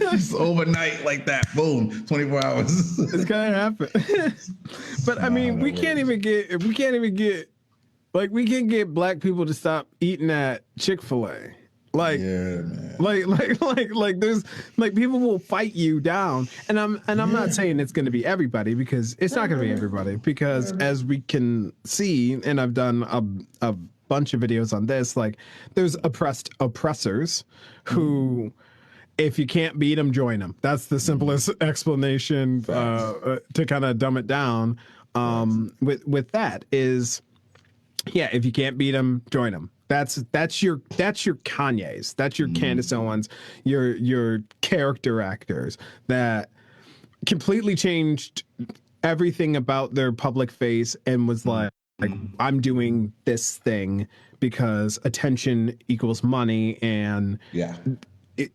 Just overnight like that, boom, 24 hours. It's gonna happen. But I mean, we can't even get we can't get black people to stop eating at Chick-fil-A. Like, yeah, man. Like there's like people will fight you down, and I'm not saying it's going to be everybody, because it's not going to be everybody, because as we can see, and I've done a bunch of videos on this, like there's oppressors who. If you can't beat them, join them. That's the simplest explanation to kind of dumb it down. With that is, yeah, if you can't beat them, join them. That's your Kanye's. That's your Candace Owens. Your character actors that completely changed everything about their public face and was like I'm doing this thing because attention equals money, and yeah. It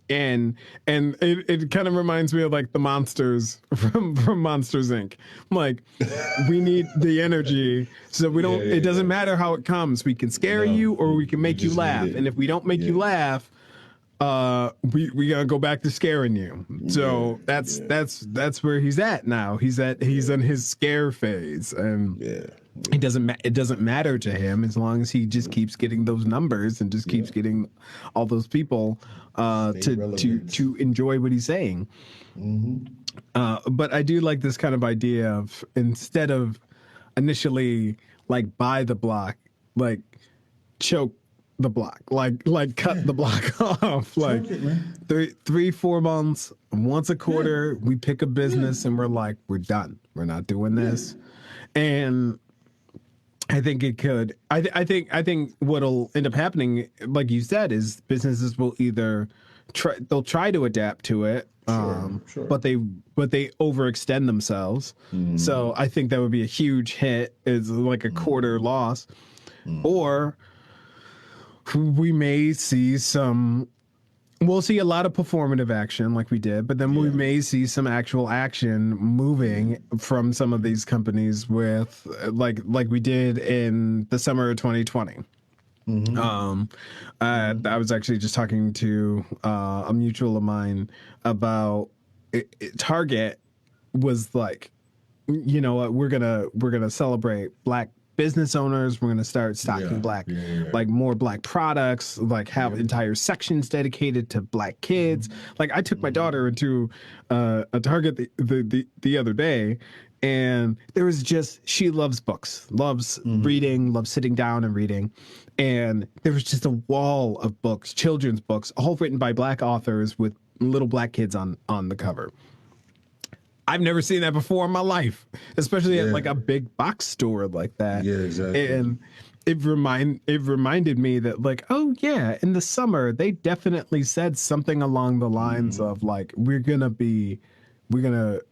kind of reminds me of like the monsters from Monsters Inc. Like, we need the energy, so we don't. It doesn't matter how it comes. We can scare you, or we can make you laugh. And if we don't make you laugh, we gotta go back to scaring you. So that's where he's at now. He's in his scare phase, and it doesn't matter to him as long as he just keeps getting those numbers and just keeps getting all those people to enjoy what he's saying. But I do like this kind of idea of, instead of initially like buy the block, like choke the block, like cut the block off, like 3-4 months, once a quarter, we pick a business and we're like, we're done. We're not doing this. And I think it could. I think what'll end up happening, like you said, is businesses will either try to adapt to it, but they overextend themselves. So I think that would be a huge hit, is like a quarter loss, or we may see we'll see a lot of performative action like we did, but then we may see some actual action moving from some of these companies with like we did in the summer of 2020. I was actually just talking to a mutual of mine about Target was like, we're gonna celebrate Black business owners. We're going to start stocking like more Black products, like have entire sections dedicated to Black kids. Like, I took my daughter into a Target the other day, and there was she loves books, loves reading, loves sitting down and reading. And there was just a wall of books, children's books, all written by Black authors with little Black kids on the cover. I've never seen that before in my life, especially at like a big box store like that. Yeah, exactly. And it reminded me that, like, oh yeah, in the summer they definitely said something along the lines of like, we're gonna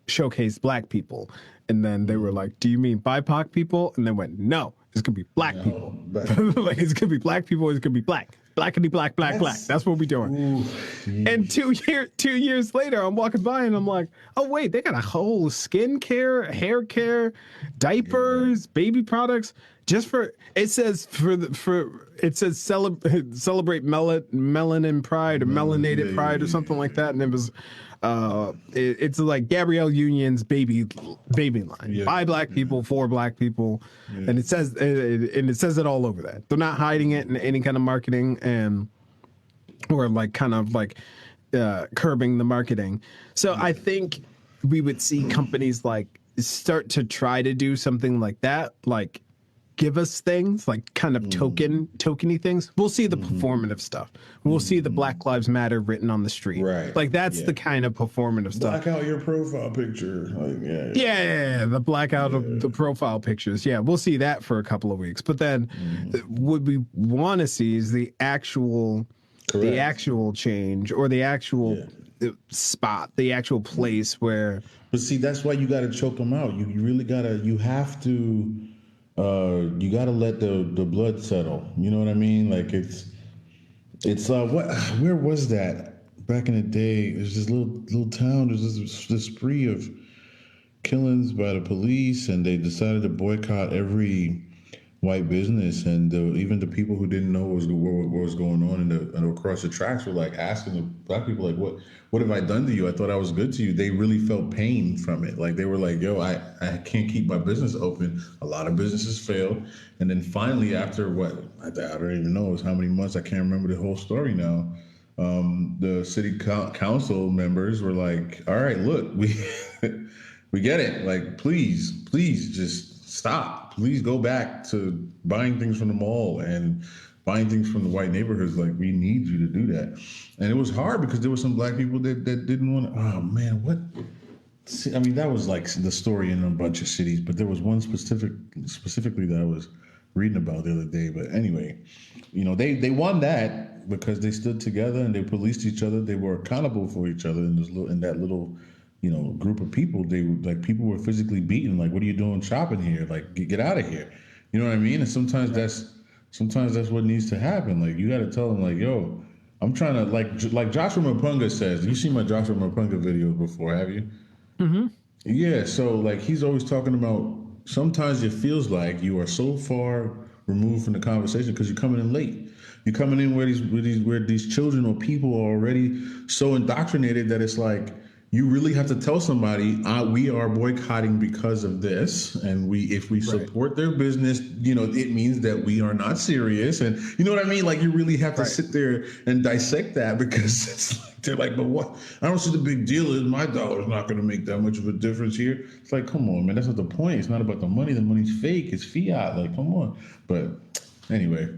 showcase Black people, and then they were like, do you mean BIPOC people? And they went, no, it's gonna be Black people. Like, it's gonna be Black people. It's gonna be Black. Blackity black. That's what we're doing. And 2 years later, I'm walking by and I'm like, oh wait, they got a whole skin care, hair care, diapers, baby products. Just for it says celebrate melanin pride or melanated pride or something like that, and it was it's like Gabrielle Union's baby line by Black people for Black people, and it says it all over that. They're not hiding it in any kind of marketing or like kind of like curbing the marketing. So I think we would see companies like start to try to do something like that, like give us things like kind of tokeny things, we'll see the performative stuff. We'll see the Black Lives Matter written on the street. Right. Like that's Yeah. the kind of performative stuff. Black out your profile picture. Like, Yeah, the blackout of the profile pictures. Yeah, we'll see that for a couple of weeks. But then what we want to see is the actual change, or the actual spot, the actual place where. But see, that's why you got to choke them out. You really gotta. You have to. You got to let the blood settle. You know what I mean? Like it's what? Where was that back in the day? There's this little town. There's this spree of killings by the police, and they decided to boycott every white business, and even the people who didn't know what was going on and across the tracks were like asking the black people, like, what have I done to you? I thought I was good to you. They really felt pain from it. Like they were like, yo, I can't keep my business open. A lot of businesses failed, and then finally, after what I don't even know how many months, I can't remember the whole story now. The city council members were like, all right, look, we get it. Like, please just stop. Please go back to buying things from the mall and buying things from the white neighborhoods. Like, we need you to do that. And it was hard because there were some black people that didn't want to. Oh man, what? See, I mean, that was like the story in a bunch of cities, but there was one specifically that I was reading about the other day. But anyway, they won that because they stood together and they policed each other. They were accountable for each other in that little group of people. People were physically beaten. Like, what are you doing shopping here? Like, get out of here. You know what I mean? And sometimes that's what needs to happen. Like, you got to tell them, like, yo, I'm trying to, like Joshua Mapunga says. You seen my Joshua Mapunga videos before, have you? Mm-hmm. Yeah. So like, he's always talking about sometimes it feels like you are so far removed from the conversation because you're coming in late. You're coming in where these children or people are already so indoctrinated that it's like, you really have to tell somebody, we are boycotting because of this, and if we support their business, it means that we are not serious, and you know what I mean. Like, you really have to sit there and dissect that, because it's like, they're like, but what? I don't see the big deal. Is my dollar's not going to make that much of a difference here? It's like, come on, man, that's not the point. It's not about the money. The money's fake. It's fiat. Like, come on. But anyway.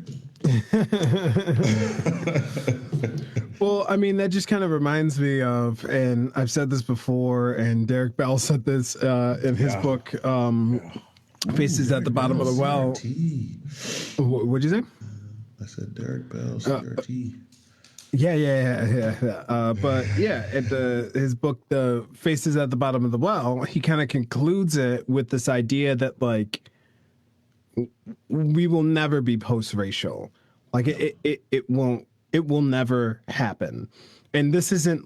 Well, I mean, that just kind of reminds me of, and I've said this before, and Derek Bell said this in his book, Faces at the Bottom of the Well. What'd you say? I said Derek Bell, CRT. Yeah. But yeah, his book, The Faces at the Bottom of the Well, he kind of concludes it with this idea that, like, we will never be post-racial. Like, it will never happen. And this isn't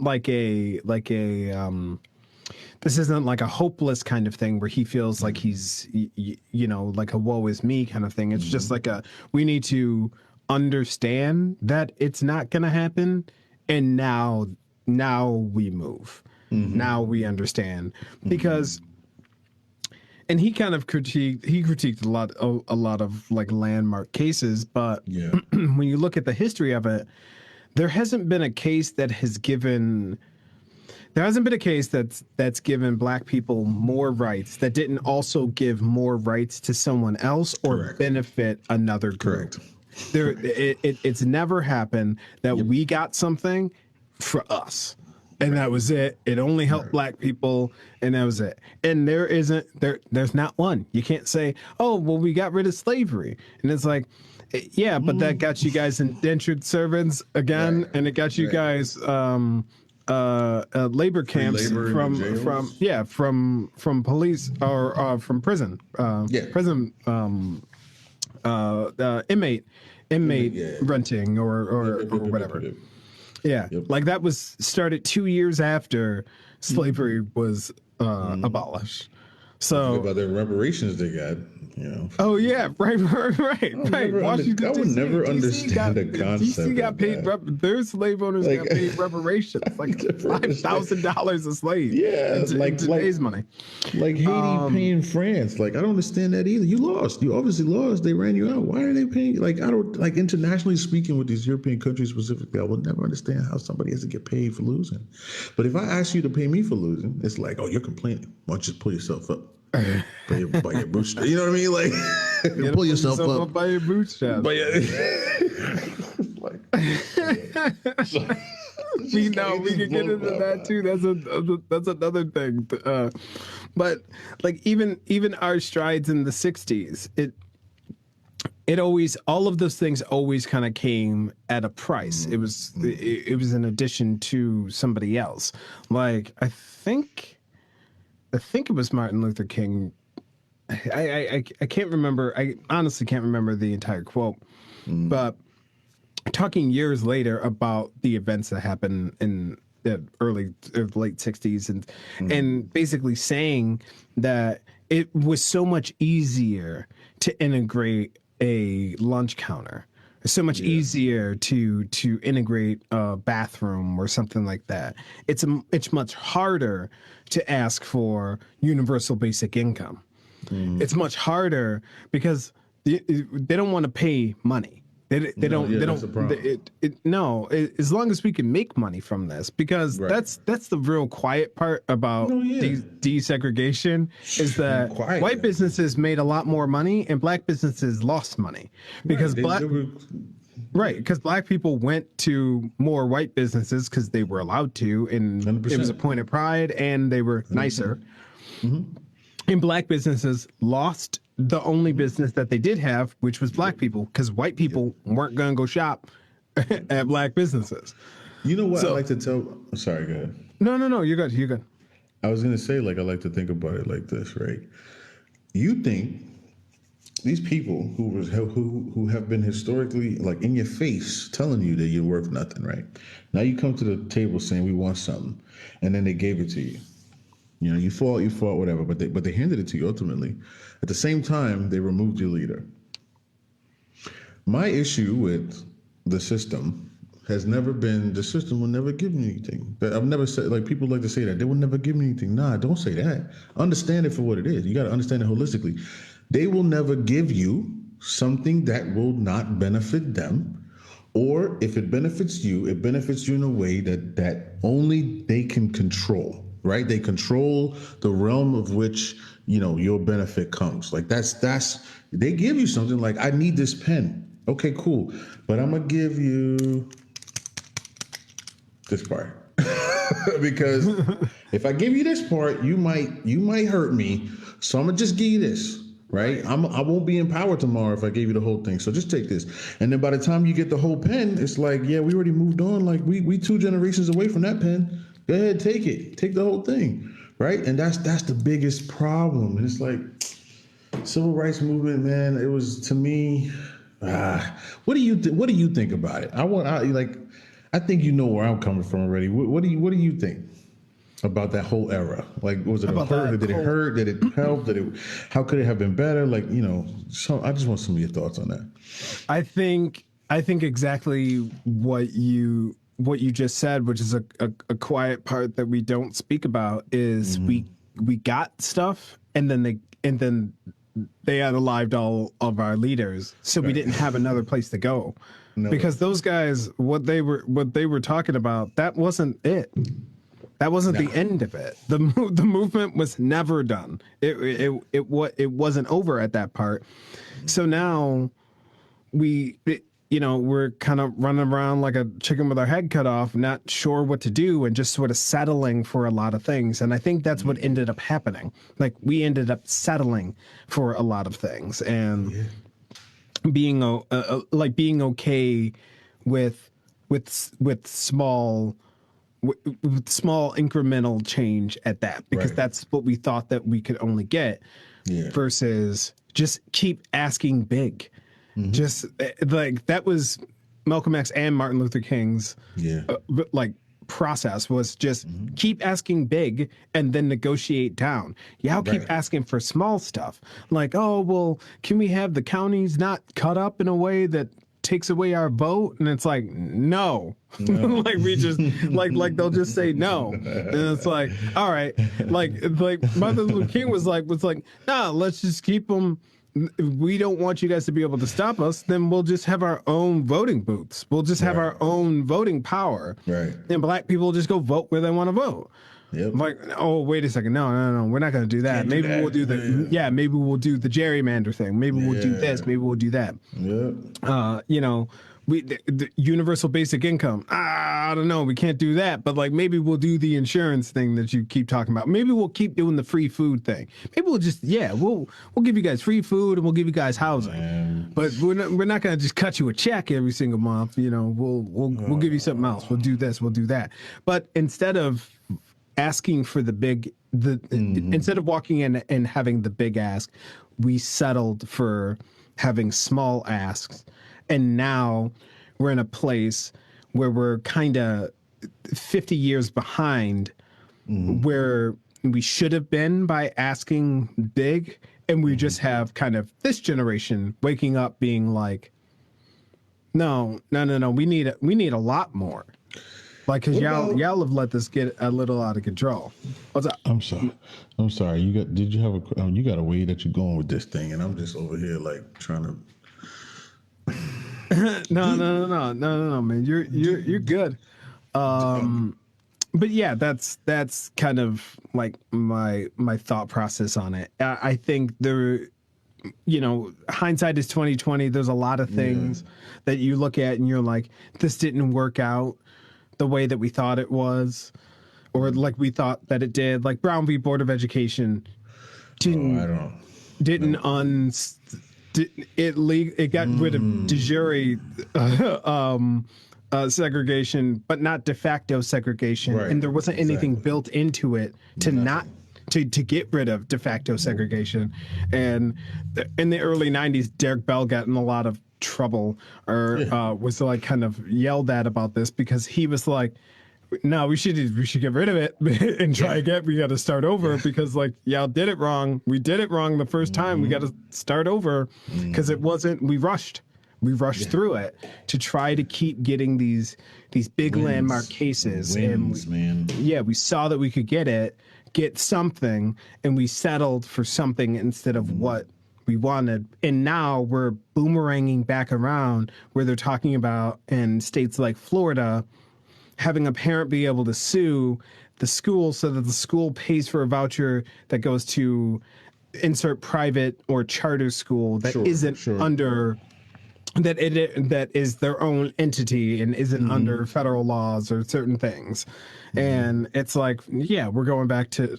this isn't like a hopeless kind of thing where he feels like he's, like a woe is me kind of thing. It's just like we need to understand that it's not going to happen. And now we move. Now we understand, because and he kind of critiqued a lot of like landmark cases, but when you look at the history of it, there hasn't been a case that's given black people more rights that didn't also give more rights to someone else or benefit another group. It's never happened that we got something for us. And that was it. It only helped black people, and that was it. And there's not one. You can't say, oh, well, we got rid of slavery. And it's like, yeah, but that got you guys indentured servants again, and it got you guys labor camps from police or from prison. Prison inmate renting or whatever. Yeah, like that was started 2 years after slavery was abolished. So about the reparations they got, Oh yeah, right. I would never understand the concept. DC got paid. Their slave owners got paid reparations, like $5,000 a slave. Yeah, in today's money. Like Haiti paying France. Like, I don't understand that either. You lost. You obviously lost. They ran you out. Why are they paying? Like, I don't, like, internationally speaking with these European countries specifically, I will never understand how somebody has to get paid for losing. But if I ask you to pay me for losing, it's like, oh, you're complaining. Why don't you just pull yourself up? by your bootstraps. You know what I mean? Like, pull yourself up by your bootstraps. But yeah, We know we can get into that too. That's another thing. But like even our strides in the '60s, it always, all of those things always kind of came at a price. It was an addition to somebody else. Like I think it was Martin Luther King. I can't remember. I honestly can't remember the entire quote, but talking years later about the events that happened in the late '60s, and basically saying that it was so much easier to integrate a lunch counter. It's so much easier to integrate a bathroom or something like that. It's much harder to ask for universal basic income. It's much harder because they don't want to pay money. They don't. No, as long as we can make money from this, because that's the real quiet part about desegregation is that white businesses made a lot more money and black businesses lost money because because black people went to more white businesses because they were allowed to, and 100%. It was a point of pride, and they were nicer. And black businesses lost the only business that they did have, which was black people, because white people weren't going to go shop at black businesses. You know what I like to tell? Sorry, go ahead. No, you're good. You're good. I was going to say, like, I like to think about it like this, right? You think these people who have been historically, like, in your face telling you that you're worth nothing, right? Now you come to the table saying we want something, and then they gave it to you. You know, you fought, whatever, but they handed it to you ultimately. At the same time, they removed your leader. My issue with the system has never been the system will never give me anything. I've never said, like, people like to say that they will never give me anything. Nah, don't say that. Understand it for what it is. You got to understand it holistically. They will never give you something that will not benefit them. Or if it benefits you in a way that only they can control. Right? They control the realm of which, you know, your benefit comes. Like that's they give you something like, I need this pen. Okay, cool. But I'm gonna give you this part. Because if I give you this part, you might hurt me. So I'm gonna just give you this. Right? I won't be in power tomorrow if I gave you the whole thing. So just take this. And then by the time you get the whole pen, it's like, yeah, we already moved on. Like we 2 generations away from that pen. Go ahead, take it. Take the whole thing, right? And that's the biggest problem. And it's like civil rights movement, man. It was, to me. What do you think about it? I think you know where I'm coming from already. What do you think about that whole era? Like, was it a hurt? Did it hurt? Did it help? How could it have been better? Like, you know, so I just want some of your thoughts on that. I think exactly what you just said, which is a quiet part that we don't speak about, is we got stuff and then they unalived all of our leaders, so we didn't have another place to go. No. Because those guys, what they were talking about, that wasn't it. That wasn't the end of it. The movement was never done. It wasn't over at that part. So now we're kind of running around like a chicken with our head cut off, not sure what to do, and just sort of settling for a lot of things. And I think that's what ended up happening. Like, we ended up settling for a lot of things and being okay with small incremental change at that, because that's what we thought that we could only get, versus just keep asking big. Just like that was Malcolm X and Martin Luther King's process, was just keep asking big and then negotiate down. Y'all keep asking for small stuff, like, oh, well, can we have the counties not cut up in a way that takes away our vote? And it's like, no. Like, we just like they'll just say no, and it's like, all right, like Martin Luther King was like, nah, let's just keep them. We don't want you guys to be able to stop us. Then we'll just have our own voting booths. We'll just have our own voting power. Right. And black people just go vote where they want to vote. Yep. Like, oh, wait a second. No. We're not going to do that. Can't do Maybe we'll that. do maybe we'll do the gerrymander thing. Maybe we'll do Yeah. this. Maybe we'll do that. Yep. You know, the universal basic income. I don't know. We can't do that. But like, maybe we'll do the insurance thing that you keep talking about. Maybe we'll keep doing the free food thing. Maybe we'll just, we'll give you guys free food and we'll give you guys housing. But we're not going to just cut you a check every single month. You know, we'll give you something else. We'll do this. We'll do that. But instead of asking for instead of walking in and having the big ask, we settled for having small asks, and now we're in a place where we're kind of 50 years behind where we should have been by asking big, and we just have kind of this generation waking up being like, no, we need a lot more. Like, because y'all have let this get a little out of control. What's up? I'm sorry. You got a way that you're going with this thing, and I'm just over here like trying to. No, man. You're good. But yeah, that's kind of like my thought process on it. I think hindsight is 2020. There's a lot of things that you look at and you're like, this didn't work out the way that we thought it was, or like we thought that it did. Like Brown v. Board of Education it got rid of de jure segregation, but not de facto segregation, and there wasn't anything built into it to get rid of de facto segregation. And in the early 90s, Derek Bell got in a lot of trouble, or was like kind of yelled at about this, because he was like, no, we should get rid of it and try again. We got to start over because like y'all did it wrong. We did it wrong the first time. We got to start over because it wasn't. We rushed through it to try to keep getting these big landmark cases. We saw that we could get something, and we settled for something instead of what we wanted. And now we're boomeranging back around where they're talking about in states like Florida, having a parent be able to sue the school so that the school pays for a voucher that goes to insert private or charter school that isn't under that is their own entity and isn't under federal laws or certain things. And it's like, we're going back to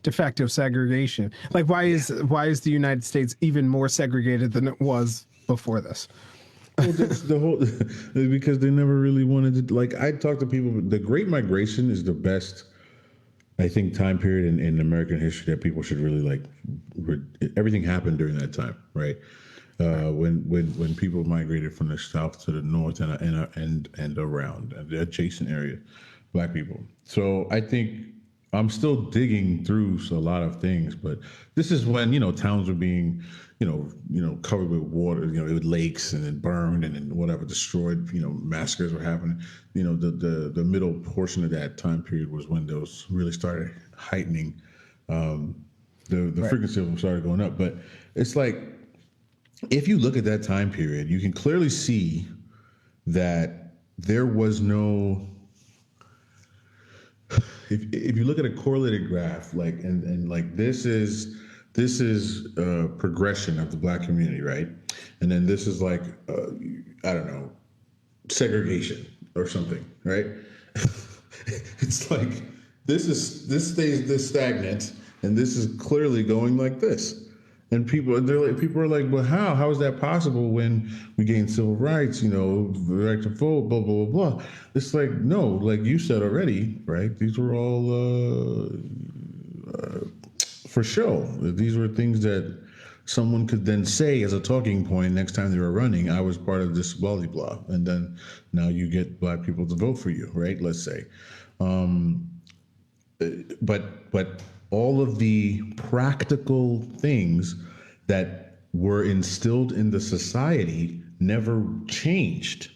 de facto segregation. Like, why is the United States even more segregated than it was before this? Well, that's the whole because they never really wanted to. Like, I talk to people. The Great Migration is the best, I think, time period in American history that people should really like. Everything happened during that time, right? When people migrated from the south to the north and around the adjacent area, Black people. So I think I'm still digging through a lot of things, but this is when towns were being covered with water, with lakes and then burned and then whatever destroyed. Massacres were happening. The middle portion of that time period was when those really started heightening. The frequency of them started going up, but it's like, if you look at that time period, you can clearly see that there was no. If you look at a correlated graph, like and like this is progression of the Black community, right? And then this is like I don't know, segregation or something, right? It's like this stays this stagnant, and this is clearly going like this. And people are like, well, how is that possible when we gained civil rights, the right to vote, blah, blah, blah, blah. It's like, no, like you said already, right? These were all for show. These were things that someone could then say as a talking point next time they were running, I was part of this blah, blah, blah. And then now you get Black people to vote for you, right? Let's say. But all of the practical things that were instilled in the society never changed,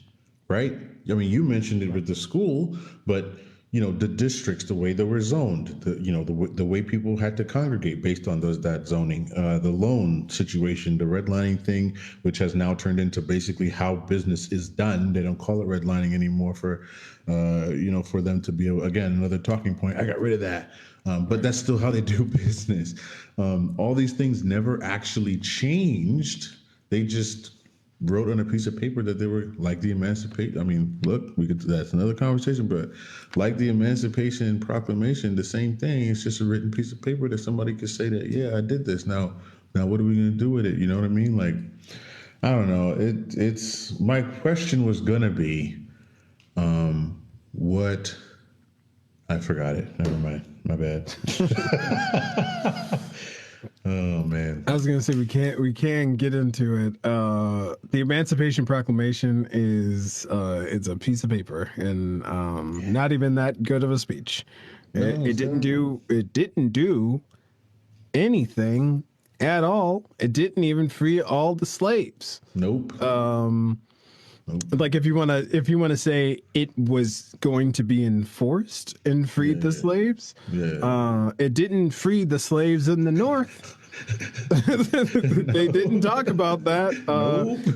right? I mean, you mentioned it with the school, but the districts, the way they were zoned, the way people had to congregate based on that zoning, the loan situation, the redlining thing, which has now turned into basically how business is done. They don't call it redlining anymore for them to be again another talking point. I got rid of that, but that's still how they do business. All these things never actually changed. They just wrote on a piece of paper that they were like the emancipation. I mean, look, that's another conversation, but like the Emancipation Proclamation, the same thing. It's just a written piece of paper that somebody could say that, yeah, I did this. Now what are we going to do with it? You know what I mean? Like, I don't know. It's my question was going to be, what, I forgot it. Never mind. My bad. Oh man! I was gonna say we can get into it. The Emancipation Proclamation is it's a piece of paper and not even that good of a speech. It didn't do anything at all. It didn't even free all the slaves. Nope. Like if you wanna say it was going to be enforced and freed the slaves, it didn't free the slaves in the North. They didn't talk about that.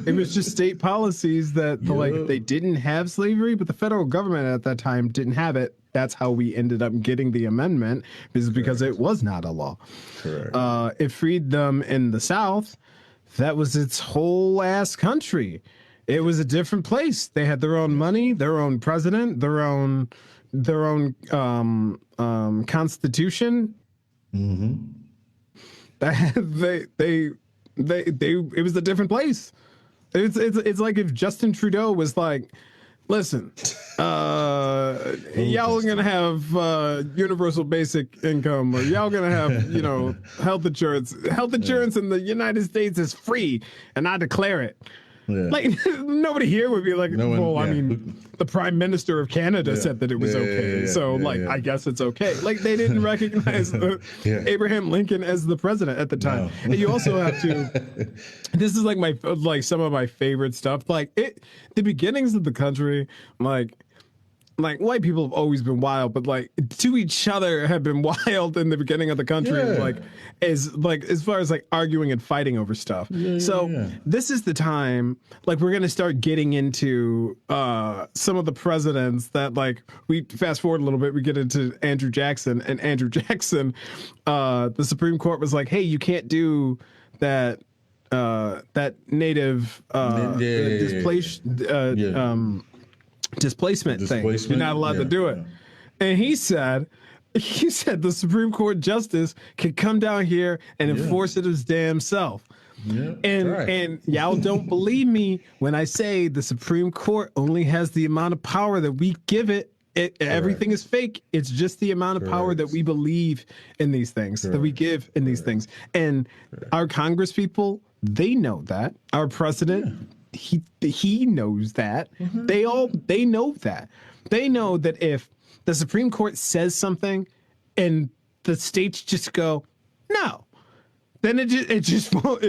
It was just state policies that like they didn't have slavery, but the federal government at that time didn't have it. That's how we ended up getting the amendment, is because it was not a law. Correct. It freed them in the South. That was its whole ass country. It was a different place. They had their own money, their own president, their own constitution. Mm-hmm. It was a different place. It's like if Justin Trudeau was like, listen, y'all are gonna have universal basic income, or y'all gonna have health insurance. Health insurance in the United States is free, and I declare it. Yeah. Like nobody here would be like, I mean, the Prime Minister of Canada said that it was okay, so I guess it's okay. Like they didn't recognize Abraham Lincoln as the president at the time. No. And you also have to. This is like some of my favorite stuff. Like the beginnings of the country, like white people have always been wild, but like to each other have been wild in the beginning of the country. As far as like arguing and fighting over stuff. This is the time, like we're gonna start getting into some of the presidents that like we fast forward a little bit, we get into Andrew Jackson, and Andrew Jackson, the Supreme Court was like, hey, you can't do that native displacement thing. You're not allowed to do it. And he said the Supreme Court justice could come down here and enforce it his damn self. And y'all don't believe me when I say the Supreme Court only has the amount of power that we give it. Everything is fake. It's just the amount of power that we believe in these things, that we give in these things. And our Congress people, they know that. Our president, he knows that. Mm-hmm. They know that. They know that if the Supreme Court says something and the states just go, no, then it just won't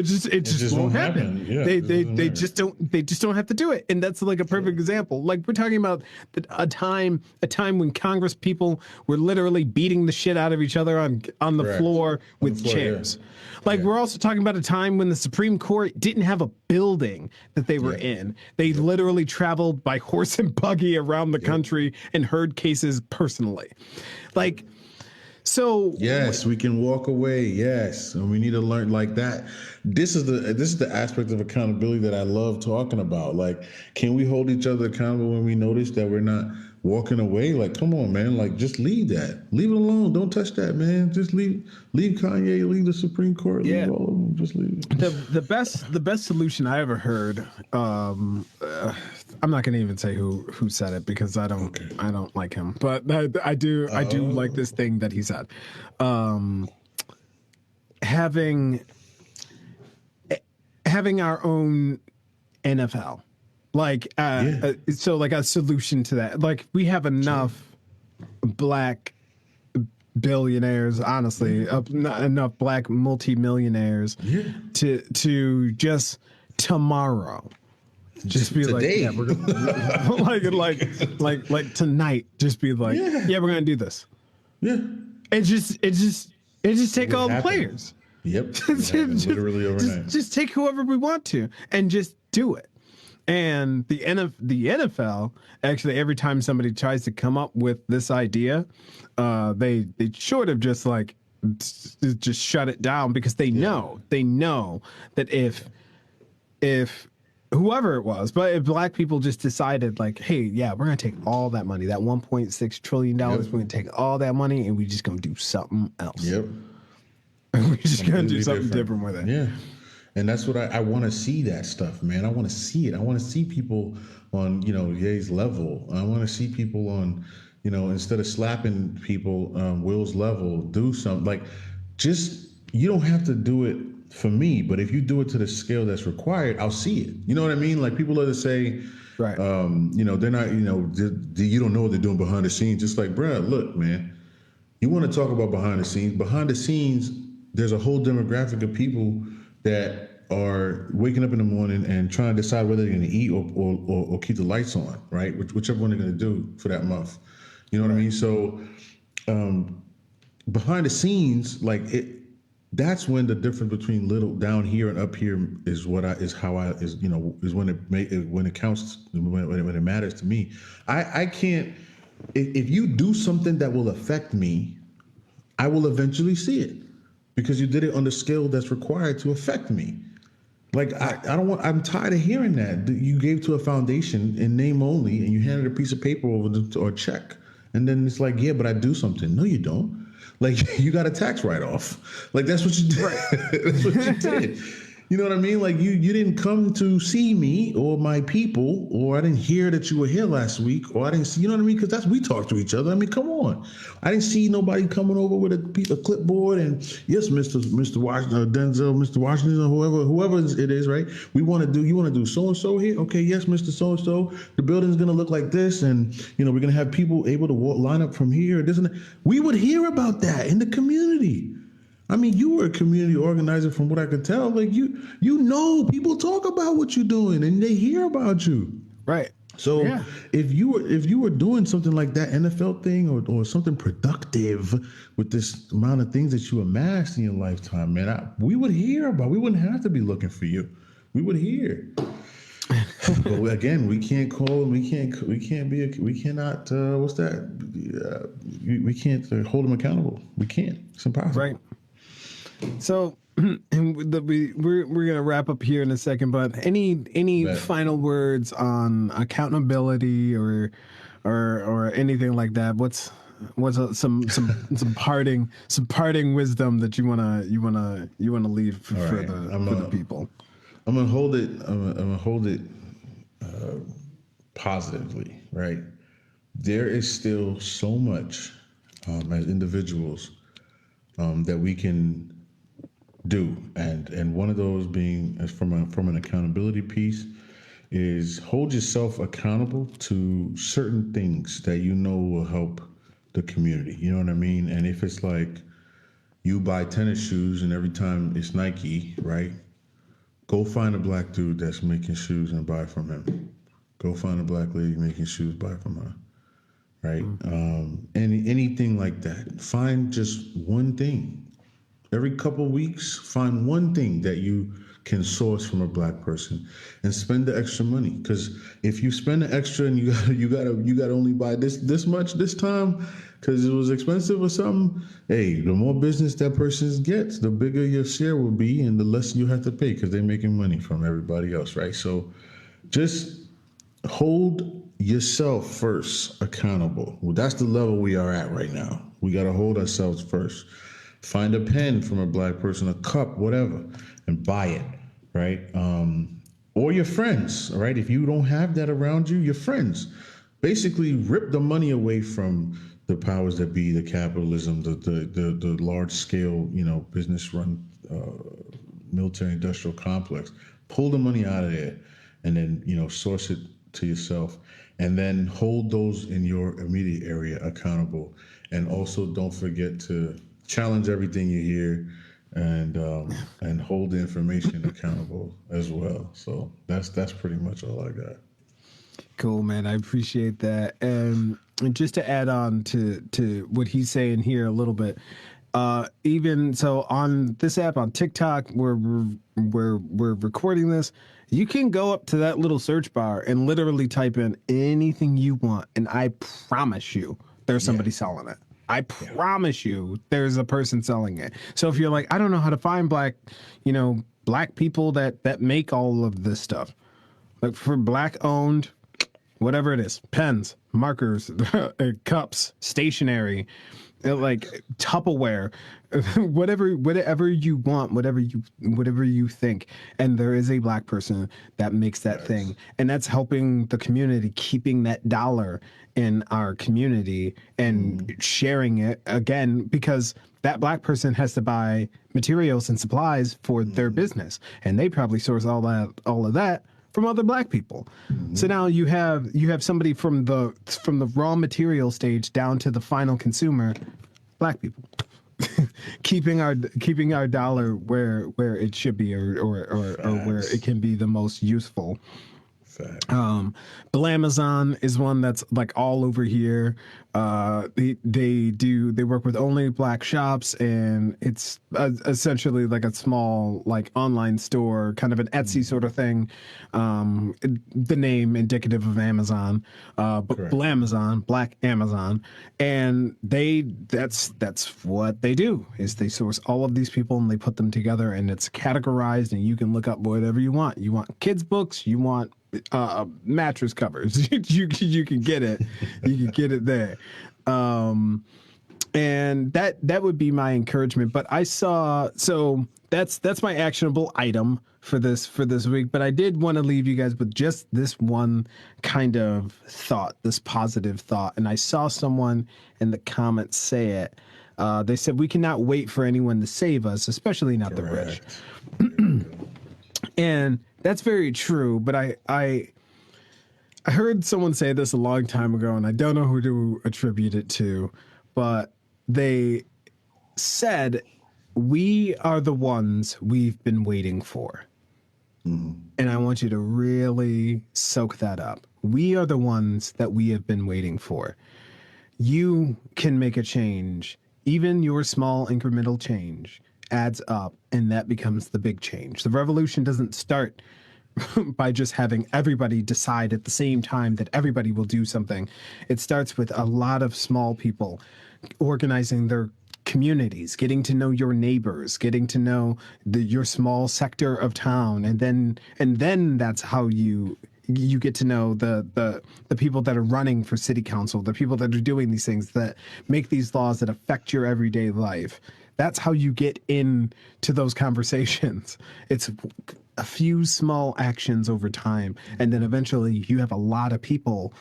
happen. Yeah, they just don't have to do it. And that's like a perfect example. Like we're talking about a time when Congress people were literally beating the shit out of each other on the floor with chairs. Yeah. Like we're also talking about a time when the Supreme Court didn't have a building that they were in. They literally traveled by horse and buggy around the country and heard cases personally. Like, so yes, we can walk away. Yes, and we need to learn like that. This is the aspect of accountability that I love talking about. Like, can we hold each other accountable when we notice that we're not walking away? Like, come on, man. Like, just leave that. Leave it alone. Don't touch that, man. Just leave Kanye. Leave the Supreme Court. Leave all of them. Just leave it. The best solution I ever heard. I'm not going to even say who said it because I don't like him, but I do like this thing that he said. Having our own NFL, so like a solution to that. Like we have enough black billionaires, honestly, not enough black multimillionaires to just tomorrow Just be Today. like, yeah, we're like tonight. Just be like, yeah, we're gonna do this. Yeah. And just take What all the happened? players. Yep. It happened literally overnight. Just take whoever we want to and just do it. And the NFL actually, every time somebody tries to come up with this idea, they sort of just like just shut it down because they know that if whoever it was, but if black people just decided like, hey, yeah, we're gonna take all that money, that $1.6 trillion, we're gonna take all that money and we just gonna do something else. Yep. We're just gonna do Completely something different with it. Yeah. And that's what I want to see, that stuff, man. I want to see it. I want to see people on, Ye's level. I want to see people on, instead of slapping people, Will's level, do something. Like, just, you don't have to do it for me, but if you do it to the scale that's required, I'll see it. You know what I mean? Like, people are to say, Right. they're not, you don't know what they're doing behind the scenes. Just like, bruh, look, man, you want to talk about behind the scenes. Behind the scenes, there's a whole demographic of people that are waking up in the morning and trying to decide whether they're going to eat or keep the lights on, right? Whichever one they're going to do for that month. You know what I mean? So behind the scenes, like that's when the difference between little down here and up here is when it counts, when it matters to me. I can't, if you do something that will affect me, I will eventually see it because you did it on the scale that's required to affect me. Like, I'm tired of hearing that. You gave to a foundation in name only and you handed a piece of paper over or a check. And then it's like, yeah, but I do something. No, you don't. Like, you got a tax write-off. Like, that's what you did. Right. That's what you did. You know what I mean? Like, you didn't come to see me or my people, or I didn't hear that you were here last week, or I didn't see, you know what I mean? Because we talk to each other. I mean, come on. I didn't see nobody coming over with a clipboard and, yes, Mr. Washington, Denzel, Mr. Washington, or whoever it is, right? You want to do so-and-so here? Okay, yes, Mr. So-and-so. The building's going to look like this, and, we're going to have people able to line up from here. This and that. We would hear about that in the community. I mean, you were a community organizer from what I could tell. Like, people talk about what you're doing and they hear about you. Right. So if you were doing something like that NFL thing or something productive with this amount of things that you amassed in your lifetime, man, we would hear about. We wouldn't have to be looking for you. We would hear. But again, we can't call. We cannot. What's that? We can't hold them accountable. We can't. It's impossible. Right. So, we're gonna wrap up here in a second. But any final words on accountability or anything like that? What's some parting wisdom that you wanna leave for the people? I'm gonna hold it positively, right? There is still so much as individuals that we can do, and one of those being from an accountability piece is hold yourself accountable to certain things that will help the community. You know what I mean? And if it's like you buy tennis shoes and every time it's Nike, right? Go find a black dude that's making shoes and buy from him. Go find a black lady making shoes, buy from her. Right? Anything like that. Find just one thing. Every couple weeks, find one thing that you can source from a black person and spend the extra money. Because if you spend the extra and you gotta only buy this much this time because it was expensive or something, hey, the more business that person gets, the bigger your share will be and the less you have to pay because they're making money from everybody else, right? So just hold yourself first accountable. Well, that's the level we are at right now. We got to hold ourselves first. Find a pen from a black person, a cup, whatever, and buy it, right? Or your friends, right? If you don't have that around you, your friends. Basically, rip the money away from the powers that be, the capitalism, the large scale, business run military industrial complex. Pull the money out of there, and then source it to yourself, and then hold those in your immediate area accountable. And also, don't forget to challenge everything you hear. and hold the information accountable as well. So that's pretty much all I got. Cool, man. I appreciate that. And just to add on to what he's saying here a little bit, even so on this app on TikTok, where we're recording this, you can go up to that little search bar and literally type in anything you want, and I promise you, there's somebody selling it. I promise you, there's a person selling it. So if you're like, I don't know how to find black people that make all of this stuff, like for black owned, whatever it is, pens, markers, cups, stationery, like Tupperware, whatever you want, whatever you think, and there is a black person that makes that thing, and that's helping the community, keeping that dollar in our community and sharing it again, because that black person has to buy materials and supplies for their business, and they probably source all of that from other black people. So now you have somebody from the raw material stage down to the final consumer, black people, keeping our dollar where it should be, or where it can be the most useful. Blamazon is one that's like all over here. They work with only black shops, and it's essentially like a small like online store, kind of an Etsy sort of thing. The name indicative of Amazon, but Blamazon, Black Amazon, and that's what they do, is they source all of these people and they put them together, and it's categorized, and you can look up whatever you want. You want kids books, you want mattress covers, you can get it. You can get it there. And that would be my encouragement. But I saw, so that's my actionable item for this week. But I did want to leave you guys with just this one kind of thought, this positive thought. And I saw someone in the comments say it. They said, we cannot wait for anyone to save us, especially not the rich. And that's very true, but I heard someone say this a long time ago, and I don't know who to attribute it to, but they said, we are the ones we've been waiting for. And I want you to really soak that up. We are the ones that we have been waiting for. You can make a change. Even your small incremental change adds up, and that becomes the big change. The revolution doesn't start by just having everybody decide at the same time that everybody will do something. It starts with a lot of small people organizing their communities, getting to know your neighbors, getting to know your small sector of town, and then that's how you get to know the people that are running for city council, the people that are doing these things, that make these laws that affect your everyday life. That's how you get into those conversations. It's a few small actions over time, and then eventually you have a lot of people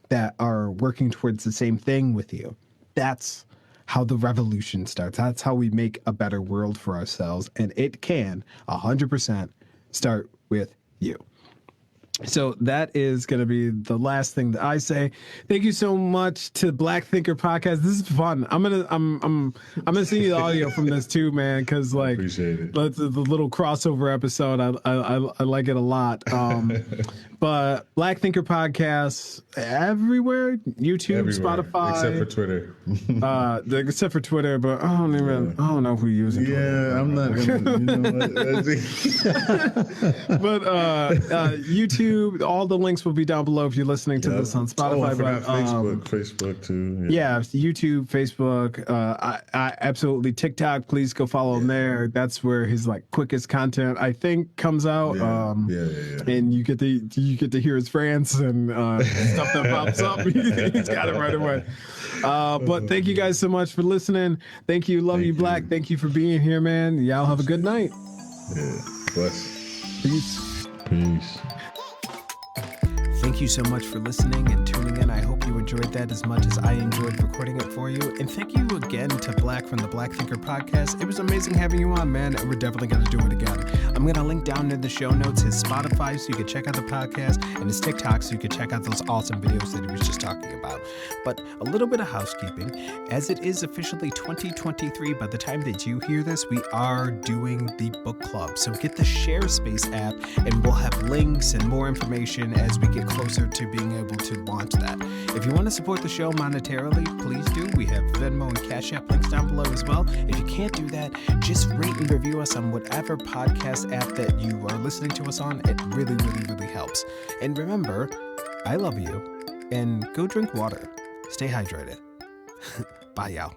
that are working towards the same thing with you. That's how the revolution starts. That's how we make a better world for ourselves, and it can 100% start with you. So that is going to be the last thing that I say. Thank you so much to Black Thinker Podcast. This is fun. I'm gonna send you the audio from this too, man, because like the little crossover episode, I like it a lot. But Black Thinker Podcast everywhere, YouTube, Spotify, except for Twitter. Except for Twitter, but I don't know who uses Twitter. Yeah, I'm not gonna. You know what? But YouTube, all the links will be down below if you're listening to this on Spotify. Facebook too. Yeah, YouTube, Facebook, I absolutely TikTok. Please go follow him there. That's where his like quickest content I think comes out. And you get to hear his rants and stuff that pops up. He's got it right away. But thank you guys so much for listening. Thank you, love you, Black. Thank you for being here, man. Y'all have a good night. Yeah, bless. Peace. Peace. Thank you so much for listening and tuning in. I hope you enjoyed that as much as I enjoyed recording it for you. And thank you again to Black from the Black Thinker podcast. It was amazing having you on, man, and we're definitely going to do it again. I'm going to link down in the show notes his Spotify so you can check out the podcast, and his TikTok so you can check out those awesome videos that he was just talking about. But a little bit of housekeeping. As it is officially 2023, by the time that you hear this, we are doing the book club. So get the Share Space app, and we'll have links and more information as we get closer to being able to launch that. If you want to support the show monetarily, please do. We have Venmo and Cashapp links down below as well. If you can't do that, just rate and review us on whatever podcast app that you are listening to us on. It really, really, really helps. And remember, I love you, and go drink water. Stay hydrated. Bye, y'all.